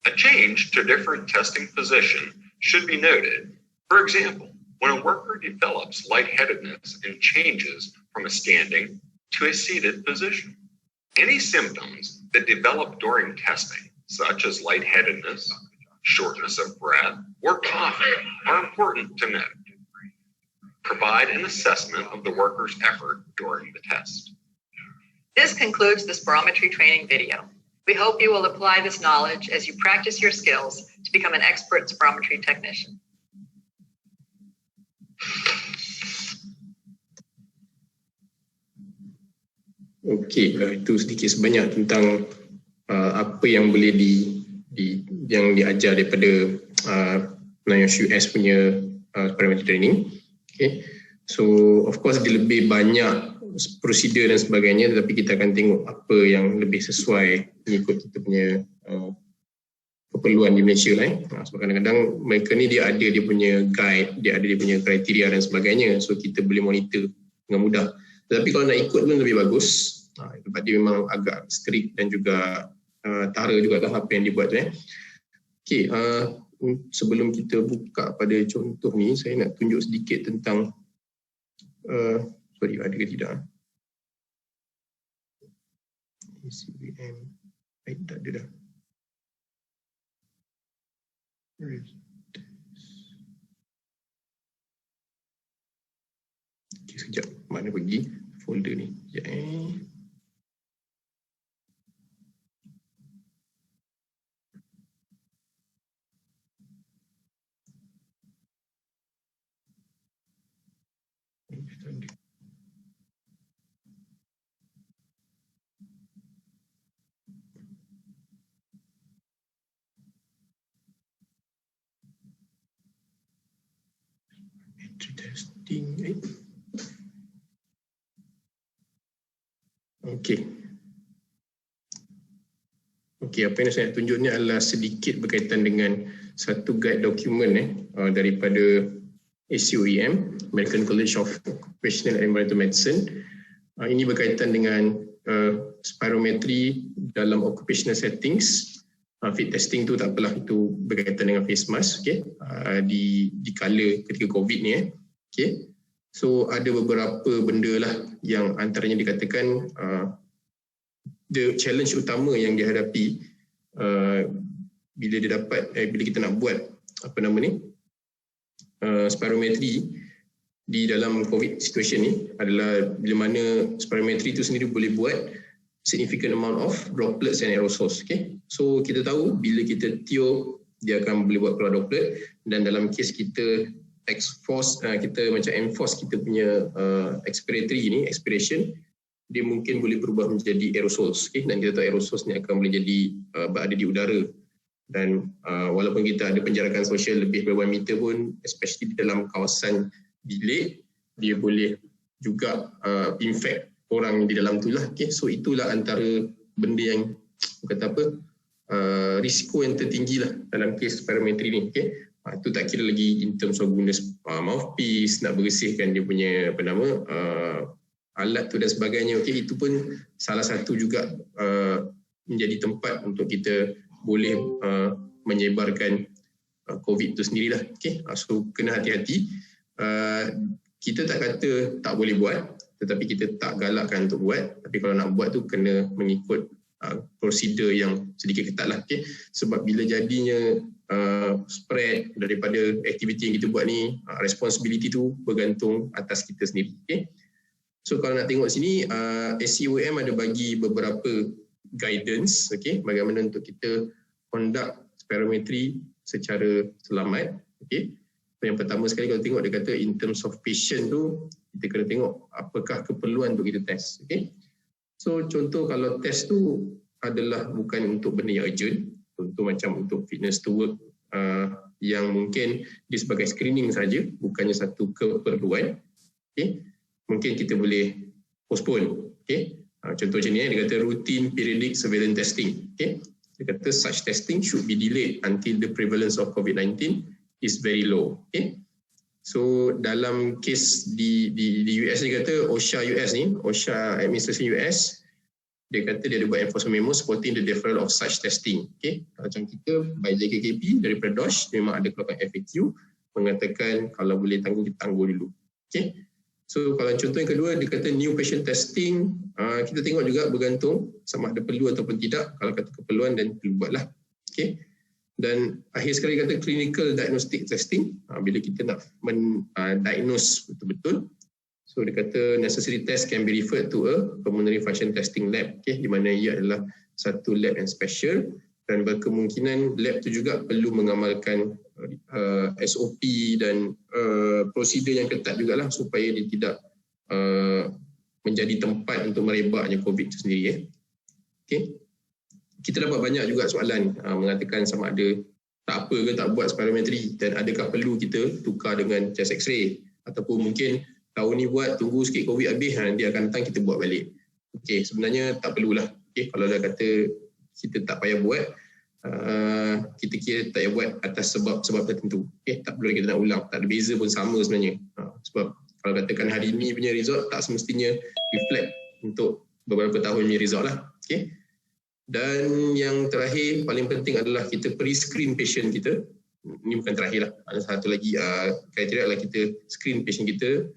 A change to different testing position should be noted. For example, when a worker develops lightheadedness and changes from a standing to a seated position. Any symptoms that develop during testing, such as lightheadedness, shortness of breath, or coughing, are important to note. Provide an assessment of the worker's effort during the test. This concludes the spirometry training video. We hope you will apply this knowledge as you practice your skills to become an expert spirometry technician. Okey, itu sedikit sebanyak tentang apa yang boleh yang diajar daripada NIOSH US punya spirometry training. Okay. So of course dia lebih banyak prosedur dan sebagainya, tetapi kita akan tengok apa yang lebih sesuai mengikut kita punya keperluan di Malaysia lah. Sebab kadang-kadang mereka ni dia ada dia punya guide, dia ada dia punya kriteria dan sebagainya, so kita boleh monitor dengan mudah. Tetapi kalau nak ikut pun lebih bagus, sebab dia memang agak strict dan juga tara juga lah apa yang dibuat tu. Okay, sebelum kita buka pada contoh ni, saya nak tunjuk sedikit tentang sorry, ada ke tidak? CVM, tak ada dah. Okay, sekejap, mana pergi folder ni? Sekejap testing. Okey. Okey, apa yang saya nak tunjuk ni adalah sedikit berkaitan dengan satu guide dokumen daripada ACOEM, American College of Occupational and Environmental Medicine. Ini berkaitan dengan spirometry dalam occupational settings. Fit testing tu tak apalah, itu berkaitan dengan face mask, okay? Di kala ketika COVID ni. Okay? So ada beberapa benda lah yang antaranya dikatakan the challenge utama yang dihadapi bila dia dapat bila kita nak buat apa nama ni spirometry di dalam COVID situation ni adalah bila mana spirometry itu sendiri boleh buat significant amount of droplets and aerosols. Okay? So kita tahu bila kita tiup dia akan boleh buat keluar droplet, dan dalam kes kita kita macam enforce kita punya expiratory ni, expiration, dia mungkin boleh berubah menjadi aerosols. Okay? Dan kita tahu aerosols ni akan boleh jadi berada di udara. Dan walaupun kita ada penjarakan sosial lebih beberapa meter pun, especially di dalam kawasan bilik, dia boleh juga infect orang di dalam tu lah. Okay? So itulah antara benda yang kata apa, risiko yang tertinggi lah dalam kes spirometry ni. Okay? Itu tak kira lagi in terms of guna mouthpiece, nak bersihkan dia punya apa nama alat tu dan sebagainya. Okay? Itu pun salah satu juga menjadi tempat untuk kita boleh menyebarkan COVID tu sendirilah. Okay? So kena hati-hati. Kita tak kata tak boleh buat, tetapi kita tak galakkan untuk buat. Tapi kalau nak buat tu kena mengikut prosedur yang sedikit ketat lah. Okay? Sebab bila jadinya spread daripada aktiviti yang kita buat ni, responsibility tu bergantung atas kita sendiri. Okay? So kalau nak tengok sini, SCOM ada bagi beberapa guidance, okay, bagaimana untuk kita conduct spirometry secara selamat. Okay. Yang pertama sekali kalau tengok dia kata in terms of patient tu, kita kena tengok apakah keperluan untuk kita test. Okay. So contoh kalau test tu adalah bukan untuk benda yang urgent, contoh macam untuk fitness to work yang mungkin dia sebagai screening saja, bukannya satu keperluan, okay, mungkin kita boleh postpone. Okay. Contoh macam ni, dia kata routine periodic surveillance testing. Okay. Dia kata such testing should be delayed until the prevalence of COVID-19 is very low. Okay. So dalam kes di US dia kata OSHA US ni, OSHA Administration US, dia kata dia ada buat enforcement memo supporting the deferral of such testing. Okay. Macam kita by JKKP daripada NIOSH memang ada keluarkan FAQ mengatakan kalau boleh tangguh, kita tangguh dulu. Okay. So kalau contoh yang kedua, dia kata new patient testing, kita tengok juga bergantung sama ada perlu ataupun tidak. Kalau kata keperluan dan perlu buatlah. Okay. Dan akhir sekali kata clinical diagnostic testing, bila kita nak diagnose betul-betul. So dia kata necessary test can be referred to a pulmonary function testing lab, okay, di mana ia adalah satu lab yang special dan berkemungkinan lab tu juga perlu mengamalkan SOP dan prosedur yang ketat jugalah supaya dia tidak menjadi tempat untuk merebaknya COVID itu sendiri. Okay. Kita dapat banyak juga soalan mengatakan sama ada tak apa ke tak buat spirometry dan adakah perlu kita tukar dengan chest x-ray ataupun mungkin tahun ni buat tunggu sikit COVID habis nanti akan datang kita buat balik. Okay, sebenarnya tak perlulah. Okay, kalau dah kata kita tak payah buat, kita kira tak payah buat atas sebab tertentu. Okay, tak perlu kita nak ulang, tak ada beza pun sama sebenarnya. Sebab kalau katakan hari ni punya result tak semestinya reflect untuk beberapa tahun punya result lah. Okay. Dan yang terakhir paling penting adalah kita pre-screen patient kita. Ini bukan terakhir lah, ada satu lagi kriteria adalah kita screen patient kita.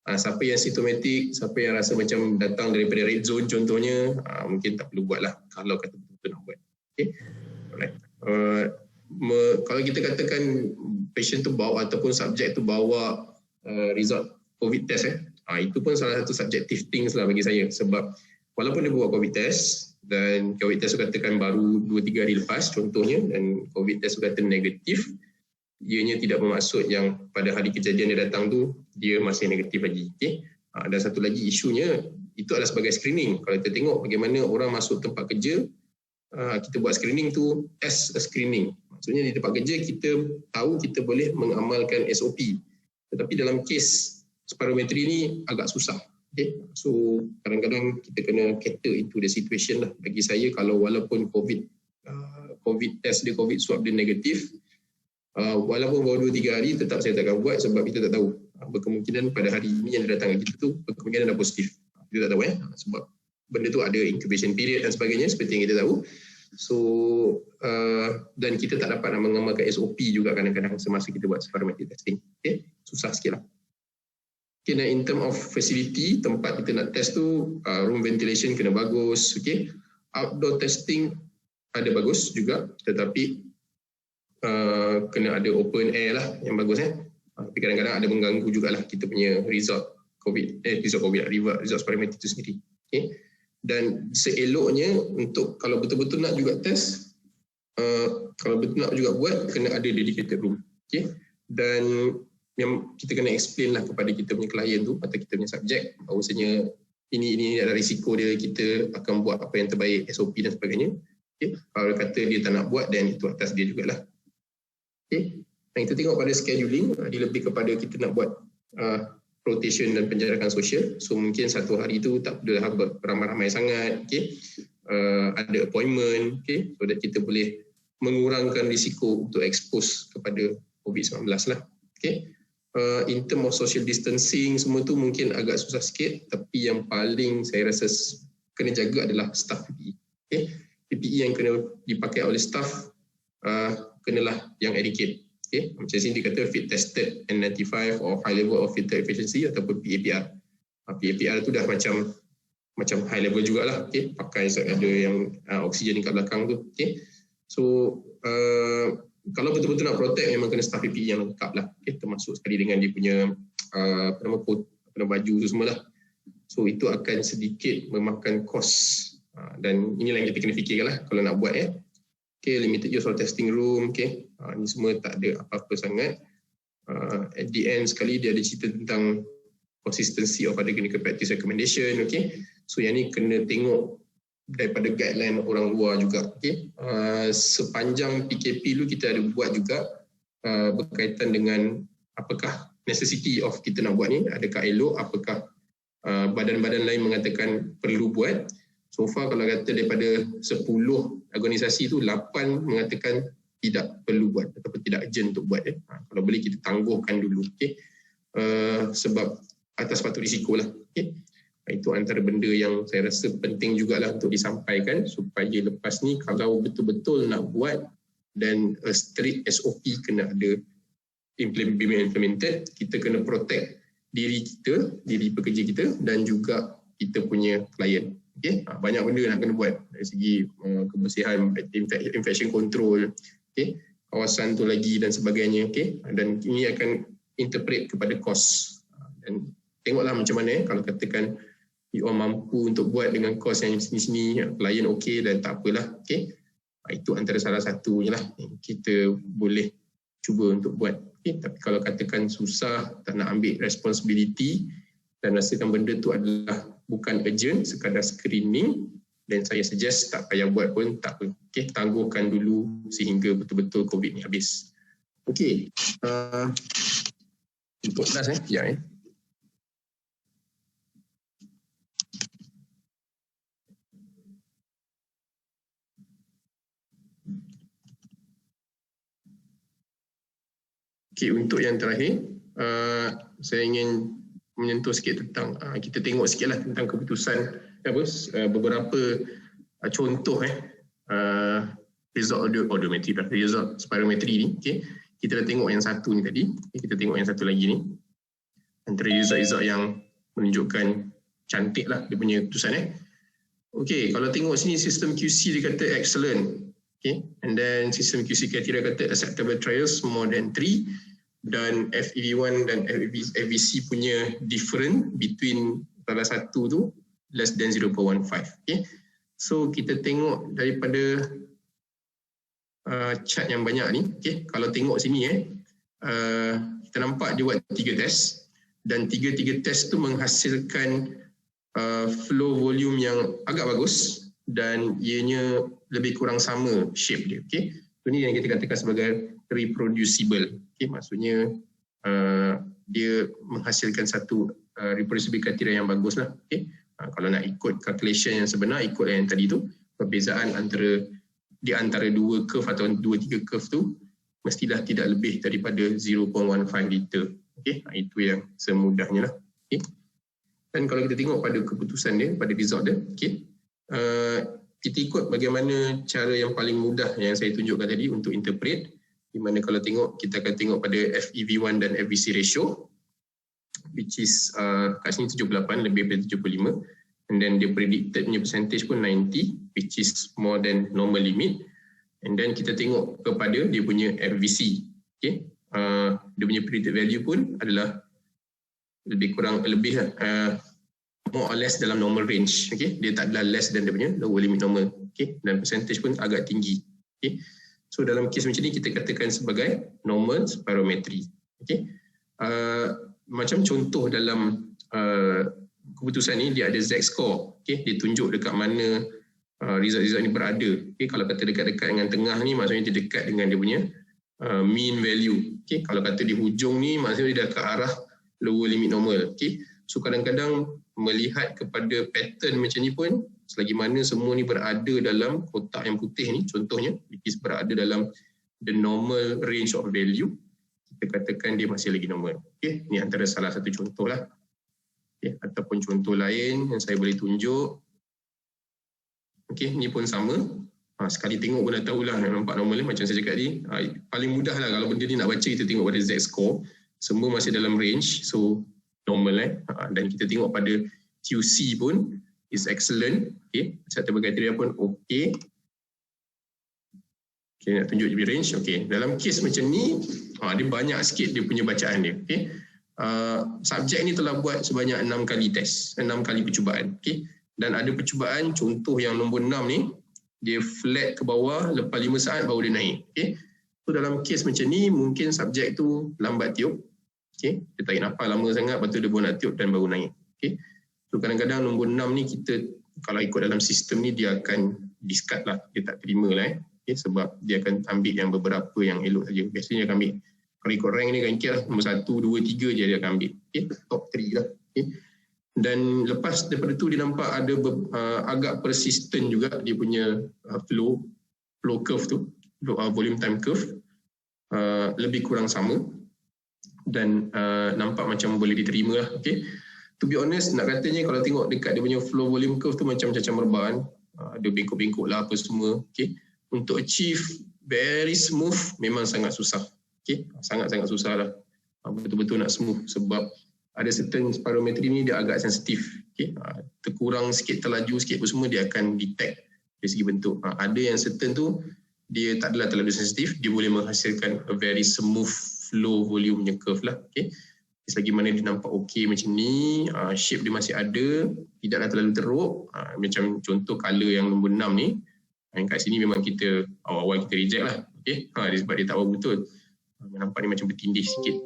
Siapa yang simptomatik, siapa yang rasa macam datang daripada red zone contohnya, mungkin tak perlu buat lah kalau kata betul-betul nak buat. Okay. Alright. Kalau kita katakan patient tu bawa ataupun subjek tu bawa result COVID test, itu pun salah satu subjective things lah bagi saya. Sebab walaupun dia buat COVID test dan COVID test tu katakan baru 2-3 hari lepas contohnya dan COVID test tu kata negatif, ianya tidak bermaksud yang pada hari kejadian dia datang tu dia masih negatif lagi. Okay? Dan satu lagi isunya itu adalah sebagai screening. Kalau kita tengok bagaimana orang masuk tempat kerja, kita buat screening tu as a screening. Maksudnya di tempat kerja kita tahu kita boleh mengamalkan SOP. Tetapi dalam kes spirometry ni agak susah. Okay? So kadang-kadang kita kena cater into the situation lah. Bagi saya kalau walaupun COVID test dia, COVID swab dia negatif, walaupun baru 2-3 hari tetap saya takkan buat sebab kita tak tahu. Berkemungkinan pada hari ini yang datang kita tu berkemungkinan dah positif. Kita tak tahu sebab benda tu ada incubation period dan sebagainya seperti yang kita tahu. So dan kita tak dapat nak mengamalkan SOP juga kadang-kadang semasa kita buat spirometry testing. Okay? Susah sikit lah. Okay, dan in term of facility, tempat kita nak test tu, room ventilation kena bagus. Okay? Outdoor testing ada bagus juga, tetapi kena ada open air lah yang bagus. Tapi kadang-kadang ada mengganggu jugalah kita punya result result spirometry itu sendiri. Okay? Dan seeloknya untuk kalau betul-betul nak juga test, kalau betul nak juga buat, kena ada dedicated room. Okay? Dan yang kita kena explain lah kepada kita punya klien tu atau kita punya subjek bahawasanya ini adalah risiko dia, kita akan buat apa yang terbaik, SOP dan sebagainya. Okay. Kalau kata dia tak nak buat, dan itu atas dia jugalah. Okay. Dan kita tengok pada scheduling, dia lebih kepada kita nak buat rotation dan penjarakan sosial. So mungkin satu hari tu tak perlu ramai-ramai sangat. Okay. Ada appointment, okay, so that kita boleh mengurangkan risiko untuk expose kepada COVID-19 lah. Okay. In term of social distancing, semua tu mungkin agak susah sikit, tapi yang paling saya rasa kena jaga adalah staff PPE. Okay. PPE yang kena dipakai oleh staff kenalah yang educate. Okay. Macam sini dia kata fit tested N95 or high level of filter efficiency ataupun PAPR. PAPR tu dah macam high level jugalah. Okay. Pakai ada yang oksigen dekat belakang tu. Okay. So kalau betul-betul nak protect, memang kena staff PPE yang lengkap lah. Okay. Termasuk sekali dengan dia punya baju tu semualah. So itu akan sedikit memakan kos. Dan inilah yang kita kena fikirkan lah kalau nak buat Okay, limited use of testing room. Okay. Ni semua tak ada apa-apa sangat. At the end sekali dia ada cerita tentang consistency of other clinical practice recommendation. Okay. So yang ni kena tengok daripada guideline orang luar juga. Okay. Sepanjang PKP dulu kita ada buat juga berkaitan dengan apakah necessity of kita nak buat ni, adakah elok, apakah badan-badan lain mengatakan perlu buat. So far kalau kata daripada 10 organisasi tu 8 mengatakan tidak perlu buat ataupun tidak urgent untuk buat. Kalau boleh kita tangguhkan dulu. Okay. Sebab atas patut risiko lah. Okay. Itu antara benda yang saya rasa penting jugalah untuk disampaikan supaya lepas ni kalau betul-betul nak buat dan strict SOP kena ada implemented, kita kena protect diri kita, diri pekerja kita dan juga kita punya klien. Okay. Banyak benda nak kena buat dari segi kebersihan, infection control, okay, kawasan tu lagi dan sebagainya. Okay. Dan ini akan interpret kepada kos. Dan tengoklah macam mana kalau katakan you all mampu untuk buat dengan kos yang sini-sini, klien okey dan tak apalah. Okay. Itu antara salah satunya lah yang kita boleh cuba untuk buat. Okay. Tapi kalau katakan susah, tak nak ambil responsibility dan rasakan benda tu adalah bukan urgent, sekadar screening, dan saya suggest tak payah buat pun tak apa. Okay, tangguhkan dulu sehingga betul-betul COVID ni habis. Okey. Untuk last sekejap Okey, untuk yang terakhir, saya ingin menyentuh sikit tentang kita tengok sikitlah tentang keputusan beberapa contoh result audiometry, result spirometry ni. Okay. Kita dah tengok yang satu ni tadi, kita tengok yang satu lagi ni. Antara result-result yang menunjukkan cantik lah dia punya keputusan. Okay, kalau tengok sini sistem QC dia kata excellent. Okay. And then sistem QC criteria kata acceptable trials more than 3. Dan FEV1 dan FVC punya different between salah satu tu less than 0.15. Okay. So kita tengok daripada chart yang banyak ni. Okay. Kalau tengok sini kita nampak dia buat 3 test dan 3 test tu menghasilkan flow volume yang agak bagus dan ianya lebih kurang sama shape dia. Okay. So ni yang kita katakan sebagai reproducible. Okay, maksudnya dia menghasilkan satu reproducible kriteria yang bagus lah. Okay. Kalau nak ikut calculation yang sebenar, ikut yang tadi tu, perbezaan di antara 2 curve atau 2-3 curve tu mestilah tidak lebih daripada 0.15 liter. Okay. Itu yang semudahnya lah. Okay. Dan kalau kita tengok pada keputusan dia, pada result dia, okay, kita ikut bagaimana cara yang paling mudah yang saya tunjukkan tadi untuk interpret. Di mana kalau tengok, kita akan tengok pada FEV1 dan FVC ratio which is kat sini 78, lebih daripada 75, and then dia predicted punya percentage pun 90 which is more than normal limit, and then kita tengok kepada dia punya FVC. Okay. Dia punya predicted value pun adalah lebih more or less dalam normal range. Okay. Dia tak adalah less than dia punya lower limit normal. Okay. Dan percentage pun agak tinggi. Okay. So dalam kes macam ni kita katakan sebagai normal spirometry. Okay. Macam contoh dalam keputusan ni dia ada Z-score. Okay. Dia tunjuk dekat mana result-result ni berada. Okay, kalau kata dekat-dekat dengan tengah ni maksudnya dia dekat dengan dia punya mean value. Okay, kalau kata di hujung ni maksudnya dia dah ke arah lower limit normal. Okay, so kadang-kadang melihat kepada pattern macam ni pun, selagi mana semua ni berada dalam kotak yang putih ni, contohnya which is berada dalam the normal range of value, kita katakan dia masih lagi normal. Okay, ni antara salah satu contoh lah. Okay, ataupun contoh lain yang saya boleh tunjuk. Okay, ni pun sama. Sekali tengok pun dah tahulah, nampak normal macam saya cakap tadi. Paling mudah lah kalau benda ni nak baca, kita tengok pada Z-score. Semua masih dalam range, so normal. Dan kita tengok pada QC pun is excellent. Okay, acceptable criteria pun okay. Okay, nak tunjuk je range. Okay, dalam kes macam ni, dia banyak sikit dia punya bacaan dia. Okay, subjek ni telah buat sebanyak 6 kali test, 6 kali percubaan. Okay, dan ada percubaan contoh yang nombor 6 ni, dia flat ke bawah, lepas 5 saat baru dia naik. Okay, so dalam kes macam ni, mungkin subjek tu lambat tiup. Okay, dia tarik nafas lama sangat, lepas tu dia baru nak tiup dan baru naik. Okay, so kadang-kadang nombor 6 ni kita, kalau ikut dalam sistem ni, dia akan discard lah, dia tak terima lah. Okay, sebab dia akan ambil yang beberapa yang elok saja. Biasanya dia akan ambil, kalau ikut rank ni kan kira lah, nombor 1, 2, 3 je dia akan ambil. Okay, top 3 lah. Okay. Dan lepas daripada tu dia nampak ada agak persistent juga dia punya flow curve tu, volume time curve lebih kurang sama dan nampak macam boleh diterima lah. Okay. To be honest, nak katanya kalau tengok dekat dia punya flow volume curve tu macam cacang merbaan, ada bengkok-bengkok lah apa semua. Okay. Untuk achieve very smooth memang sangat susah. Okay. Sangat-sangat susah lah. Betul-betul nak smooth sebab ada certain spirometry ni dia agak sensitif. Okay. Terkurang sikit, terlaju sikit pun semua dia akan detect dari segi bentuk. Ada yang certain tu dia tak adalah terlalu sensitif, dia boleh menghasilkan a very smooth flow volume punya curve lah. Okay. Selagi mana dia nampak okey macam ni, shape dia masih ada, tidaklah terlalu teruk. Macam contoh color yang nombor 6 ni, yang kat sini memang kita awal-awal kita reject lah. Okay. Sebab dia tak betul. Nampak ni macam bertindih sikit.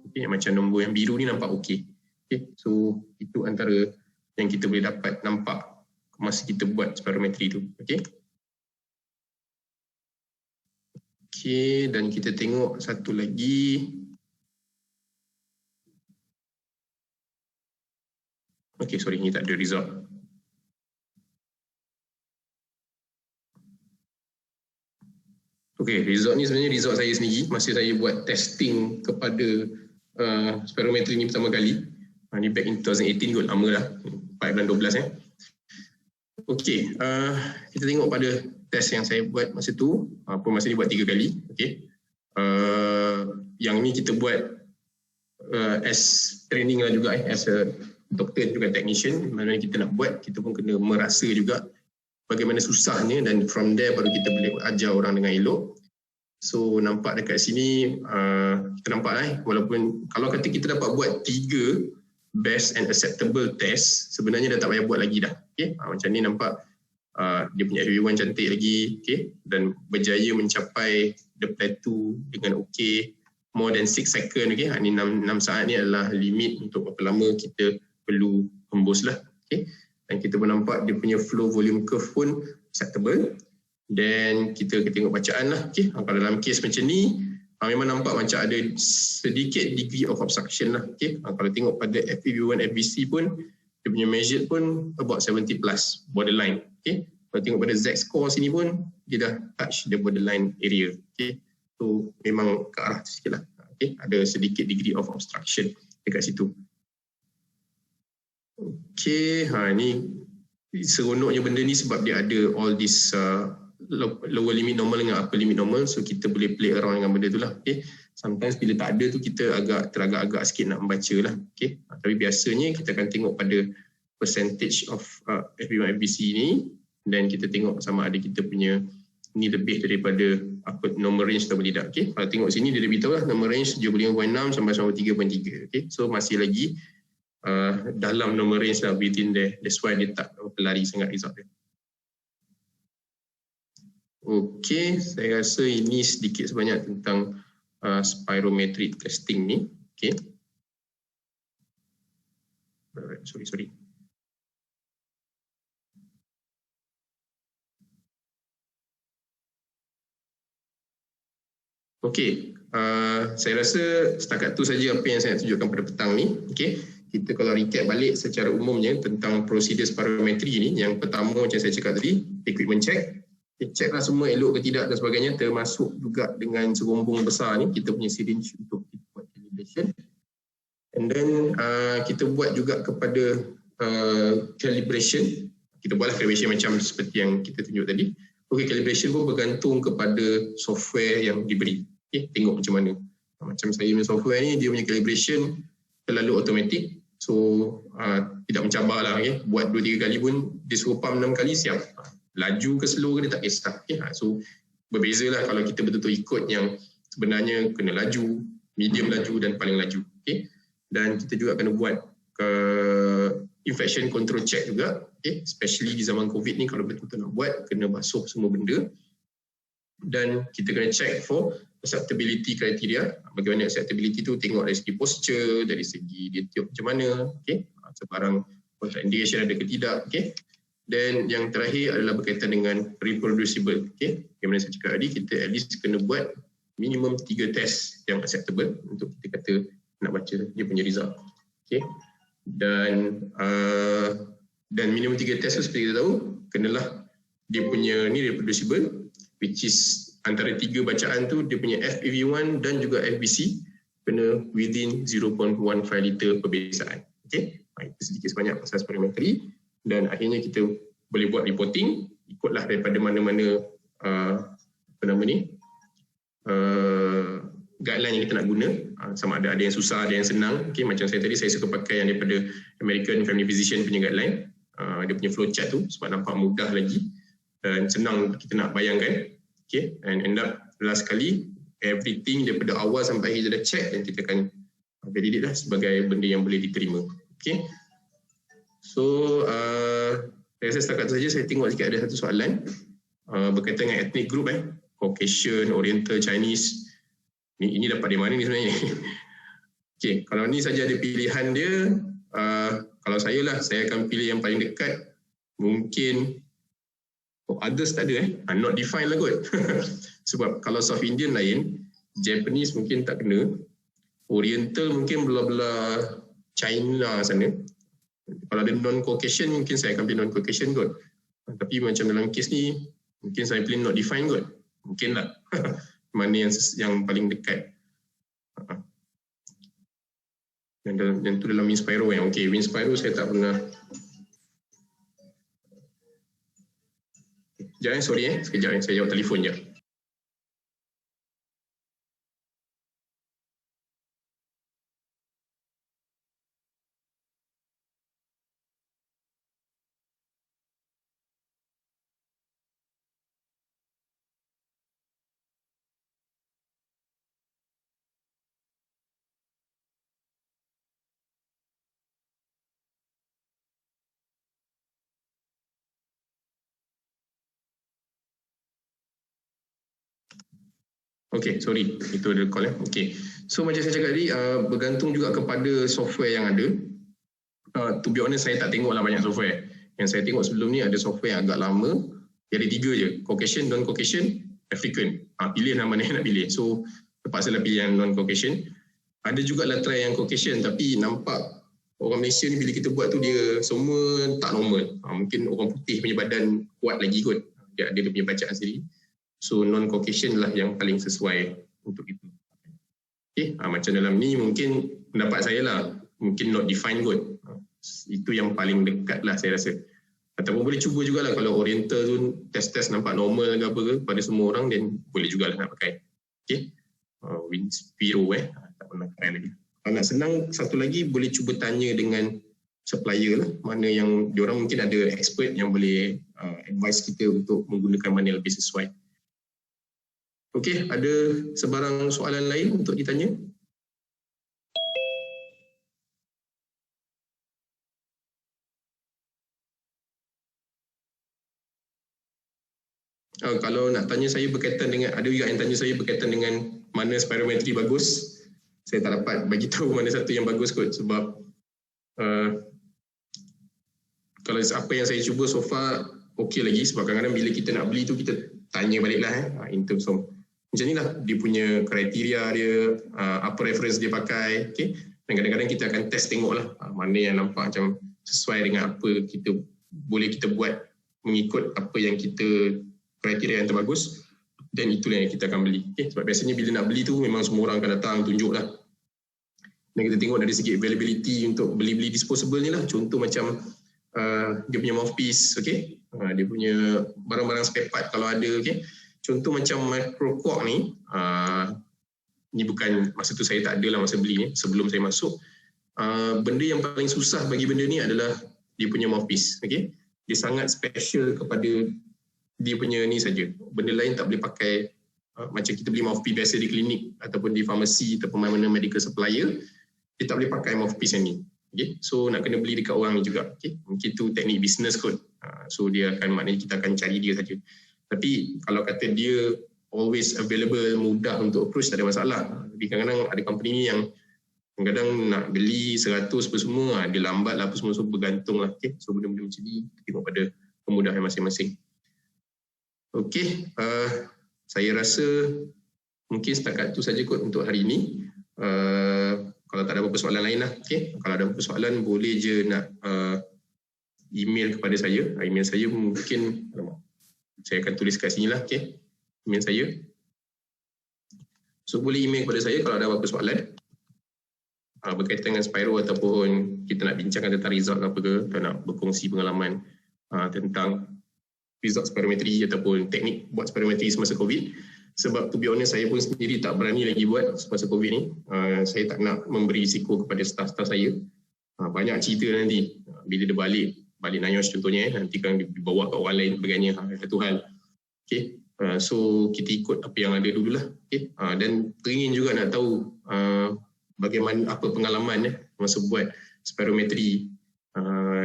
Okay, macam nombor yang biru ni nampak okey. Okay, so itu antara yang kita boleh dapat nampak masa kita buat spirometry tu. Okey. Okey, dan kita tengok satu lagi. Okey, sorry, ni tak ada result. Okey, result ni sebenarnya result saya sendiri masa saya buat testing kepada spirometry ni pertama kali. Ni back in 2018 kot, lama dah, 4 bulan 12 Okey, kita tengok pada test yang saya buat masa tu. Masa ni buat 3 kali. Okey, yang ni kita buat as training lah juga, as a doktor juga technician. Mana kita nak buat, kita pun kena merasa juga bagaimana susahnya, dan from there baru kita boleh ajar orang dengan elok. So nampak dekat sini, kita nampak walaupun kalau kata kita dapat buat 3 best and acceptable test, sebenarnya dah tak payah buat lagi dah. Okay? Macam ni nampak dia punya FEV1 cantik lagi, okay? Dan berjaya mencapai the plateau dengan okay, more than 6 second. Okay? Ni 6 saat ni adalah limit untuk berapa lama kita perlu hembus lah. Okay? Dan kita pun nampak dia punya flow volume curve pun acceptable. Dan kita tengok bacaan lah. Okay. Kalau dalam kes macam ni, memang nampak macam ada sedikit degree of obstruction lah. Okay. Kalau tengok pada FEV1 FVC pun, dia punya measured pun about 70 plus, borderline. Okay. Kalau tengok pada Z-score sini pun, dia dah touch the borderline area. Okay. So memang ke arah tu sikit lah. Okay. Ada sedikit degree of obstruction dekat situ. Okay. Ni seronoknya benda ni sebab dia ada all this lower limit normal dengan upper limit normal, so kita boleh play around dengan benda tu lah. Okay. Sometimes bila tak ada tu kita teragak-agak sikit nak membaca lah. Okay. Tapi biasanya kita akan tengok pada percentage of FB1 FBC ni, dan kita tengok sama ada kita punya ni lebih daripada normal range atau tidak. Okay. Kalau tengok sini dia dah beritahu lah normal range 75.6 sampai 93.3. Okay. So masih lagi dalam normal range lah, within there. That's why dia tak pelari sangat result dia. Okey, saya rasa ini sedikit sebanyak tentang spirometry testing ni. Okey. Sorry. Okey, saya rasa setakat tu saja apa yang saya nak tunjukkan pada petang ni. Okey, kita kalau recap balik secara umumnya tentang prosedur spirometry ni, yang pertama macam saya cakap tadi, equipment check. Checklah semua elok ke tidak dan sebagainya, termasuk juga dengan serumbung besar ni, kita punya syringe untuk kita buat calibration. And then kita buat juga kepada calibration. Kita buatlah calibration macam seperti yang kita tunjuk tadi. Okey, calibration pun bergantung kepada software yang diberi. Okey, tengok macam mana. Macam saya punya software ni, dia punya calibration terlalu automatic. So, tidak mencabar lah. Okay? Buat 2-3 kali pun, dia suruh pump 6 kali, siap. Laju ke slow ke dia tak kisah. Okay? So, berbeza lah kalau kita betul-betul ikut yang sebenarnya kena laju, medium laju dan paling laju. Okay? Dan kita juga kena buat infection control check juga, okay? Especially di zaman COVID ni, kalau betul-betul nak buat, kena basuh semua benda. Dan kita kena check for acceptability criteria. Bagaimana acceptability tu, tengok dari segi posture, dari segi dia tiup macam mana, okay? Sebarang contraindication ada ke tidak, okay? Dan yang terakhir adalah berkaitan dengan reproducible, okay? Bagaimana saya cakap tadi, kita at least kena buat minimum 3 test yang acceptable untuk kita kata nak baca dia punya result, okay? Dan minimum 3 test tu seperti kita tahu, kenalah dia punya ni reproducible, which is antara 3 bacaan tu dia punya FEV1 dan juga FBC kena within 0.15 liter perbezaan. Okay? Itu sedikit sebanyak pasal spirometry, dan akhirnya kita boleh buat reporting, ikutlah daripada mana-mana guideline yang kita nak guna, sama ada yang susah, ada yang senang. Okay, macam saya tadi, saya suka pakai yang daripada American Family Physician punya guideline, dia punya flow chart tu sebab nampak mudah lagi dan senang kita nak bayangkan. Okay, and end up last kali everything daripada awal sampai akhir dah check, dan kita akan validate lah sebagai benda yang boleh diterima. Okay, so saya rasa setakat saja. Saya tengok sikit ada satu soalan berkaitan dengan ethnic group, Caucasian, Oriental, Chinese. Ini dapat dari mana ni sebenarnya? Okay, kalau ni saja ada pilihan dia, kalau saya lah, saya akan pilih yang paling dekat. Mungkin others tak ada, not defined lah kot. Sebab kalau South Indian lain, Japanese mungkin tak kena, Oriental mungkin belah-belah China sana. Kalau ada non-Caucasian, mungkin saya akan pilih non-Caucasian kot. Tapi macam dalam kes ni, mungkin saya pilih not defined kot. Mungkin lah. Mana yang paling dekat. Dan tu dalam Winspiro yang okey, Winspiro saya tak pernah. Sekejap sorry sekejap saya jawab telefon je. Okey, sorry, itu ada call Okey. So macam saya cakap tadi, bergantung juga kepada software yang ada. To be honest, saya tak tengoklah banyak software. Yang saya tengok sebelum ni ada software yang agak lama. Dia ada 3 je, Caucasian, non-Caucasian, African. Pilih mana yang nak pilih. So terpaksalah pilih yang non-Caucasian. Ada juga lah try yang Caucasian, tapi nampak orang Malaysia ni bila kita buat tu dia semua tak normal. Mungkin orang putih punya badan kuat lagi kot. Dia ada dia punya bacaan sendiri. So non-Caucasian lah yang paling sesuai untuk itu. Okay, macam dalam ni mungkin pendapat saya lah, mungkin not defined kot. Itu yang paling dekat lah saya rasa. Ataupun boleh cuba jugalah kalau Oriental tu test-test nampak normal ke apa ke pada semua orang, then boleh jugalah nak pakai. Okay, Winspiro tak pernah try lagi. Kalau nak senang, satu lagi boleh cuba tanya dengan supplier lah, mana yang diorang mungkin ada expert yang boleh advise kita untuk menggunakan mana yang lebih sesuai. Okey, ada sebarang soalan lain untuk ditanya? Kalau nak tanya saya berkaitan dengan, ada juga yang tanya saya berkaitan dengan mana spirometry bagus. Saya tak dapat bagi tahu mana satu yang bagus kot, sebab kalau apa yang saya cuba so far okey lagi, sebab kadang-kadang bila kita nak beli tu kita tanya balik lah in terms of macam inilah dia punya kriteria dia, apa reference dia pakai, okey. Dan kadang-kadang kita akan test tengoklah mana yang nampak macam sesuai dengan apa kita boleh kita buat mengikut apa yang kita kriteria yang terbagus, dan itulah yang kita akan beli. Okay? Sebab biasanya bila nak beli tu memang semua orang akan datang tunjuklah. Dan kita tengok dari segi availability untuk beli-beli disposable ni lah. Contoh macam dia punya mouthpiece, okay? Dia punya barang-barang spare part kalau ada, okay? Contoh macam micro quark ni, ni bukan masa tu saya tak ada lah masa beli ni, sebelum saya masuk. Benda yang paling susah bagi benda ni adalah dia punya mouthpiece, okay? Dia sangat special kepada dia punya ni saja. Benda lain tak boleh pakai, macam kita beli mouthpiece biasa di klinik ataupun di farmasi ataupun mana medical supplier, dia tak boleh pakai mouthpiece yang ni. Okay? So nak kena beli dekat orang ni juga. Okay? Mungkin tu teknik business kot. So dia akan, maknanya kita akan cari dia saja. Tapi kalau kata dia always available, mudah untuk approach, tak ada masalah. Tapi kadang-kadang ada company ni yang kadang-kadang nak beli 100 apa semua, dia lambat lah apa semua, so bergantung lah. Okay? So benda-benda macam ni tengok pada kemudahan masing-masing. Okey, saya rasa mungkin setakat tu saja kot untuk hari ini. Kalau tak ada apa-apa soalan lain lah. Okay? Kalau ada apa-apa soalan boleh je nak email kepada saya. Email saya mungkin saya akan tulis kat sini lah. Okay? Email saya. So boleh email kepada saya kalau ada apa-apa soalan berkaitan dengan Spiro ataupun kita nak bincangkan tentang result apa ke, atau nak berkongsi pengalaman tentang result spirometry ataupun teknik buat spirometry semasa COVID. Sebab to be honest, saya pun sendiri tak berani lagi buat semasa COVID ni. Saya tak nak memberi risiko kepada staff-staff saya. Banyak cerita nanti bila dia balik NIOSH contohnya, nanti kan dibawa ke orang lain sebagainya, satu hal. Okay. So kita ikut apa yang ada dululah. Okay. Dan teringin juga nak tahu bagaimana, apa pengalaman masa buat spirometry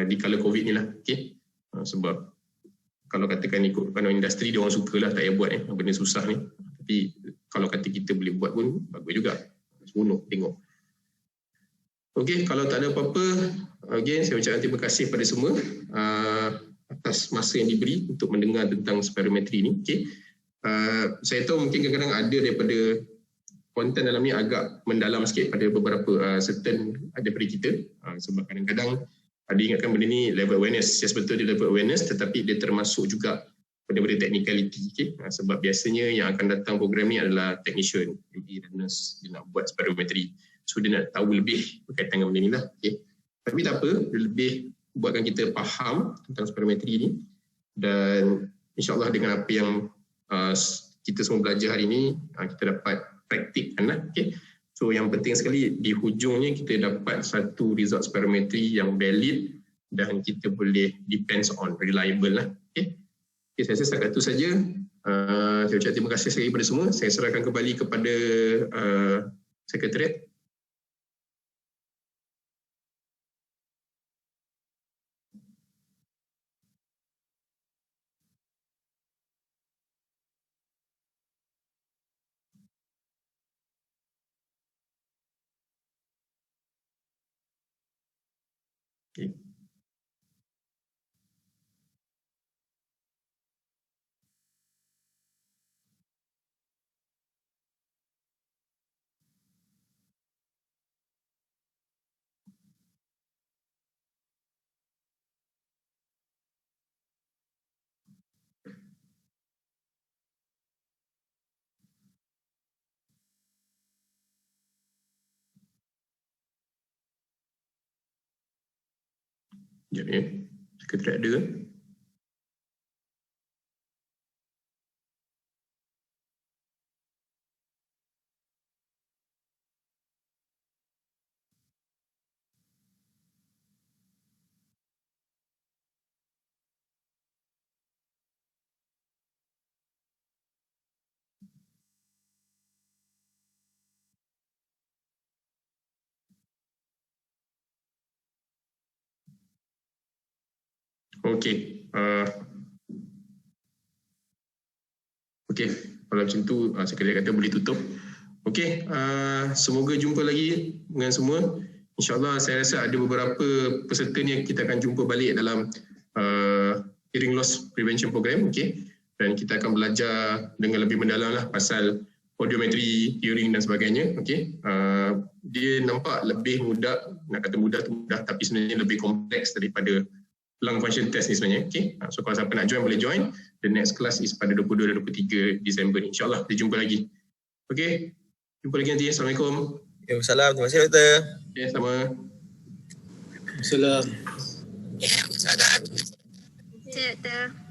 di kala COVID ni lah. Okay. Sebab kalau katakan ikut kanon industri, dia orang sukalah tak payah buat benda susah ni. Tapi kalau kata kita boleh buat pun bagus juga. Seronok tengok. Okey, kalau tak ada apa-apa, again saya ucapkan terima kasih pada semua atas masa yang diberi untuk mendengar tentang spirometry ni. Okey. Saya tahu mungkin kadang-kadang ada daripada konten dalam ni agak mendalam sikit pada beberapa certain daripada kita, sebab kadang-kadang ada ingatkan benda ni level awareness. Yes, betul dia level awareness, tetapi dia termasuk juga benda-benda technicality. Okay? Sebab biasanya yang akan datang program ni adalah technician, MD dan nurse, dia nak buat spirometry. So dia nak tahu lebih berkaitan dengan benda ni lah. Okay? Tapi tak apa, dia lebih buatkan kita faham tentang spirometry ni, dan insyaAllah dengan apa yang kita semua belajar hari ni, kita dapat praktikkan lah. Okay? So yang penting sekali di hujungnya kita dapat satu result spirometry yang valid dan kita boleh depends on, reliable lah. Okay, saya rasa setakat itu saja. Saya ucap terima kasih sekali kepada semua. Saya serahkan kembali kepada sekretariat. Okay. Sekejap ya, sekretariat ada ke? Okey. Okey, kalau macam tu sekretariat kata boleh tutup. Okey, semoga jumpa lagi dengan semua. InsyaAllah saya rasa ada beberapa peserta ni kita akan jumpa balik dalam hearing loss prevention program. Okey, dan kita akan belajar dengan lebih mendalam lah pasal audiometri, hearing dan sebagainya. Okay. Dia nampak lebih mudah, nak kata mudah tu mudah, tapi sebenarnya lebih kompleks daripada lung function test ni sebenarnya. Okay. So kalau siapa nak join boleh join. The next class is pada 22 dan 23 Disember ni. InsyaAllah kita jumpa lagi. Okay. Jumpa lagi nanti. Assalamualaikum. Waalaikumsalam. Terima kasih Dr. Okay, sama. Assalamualaikum. Doktor.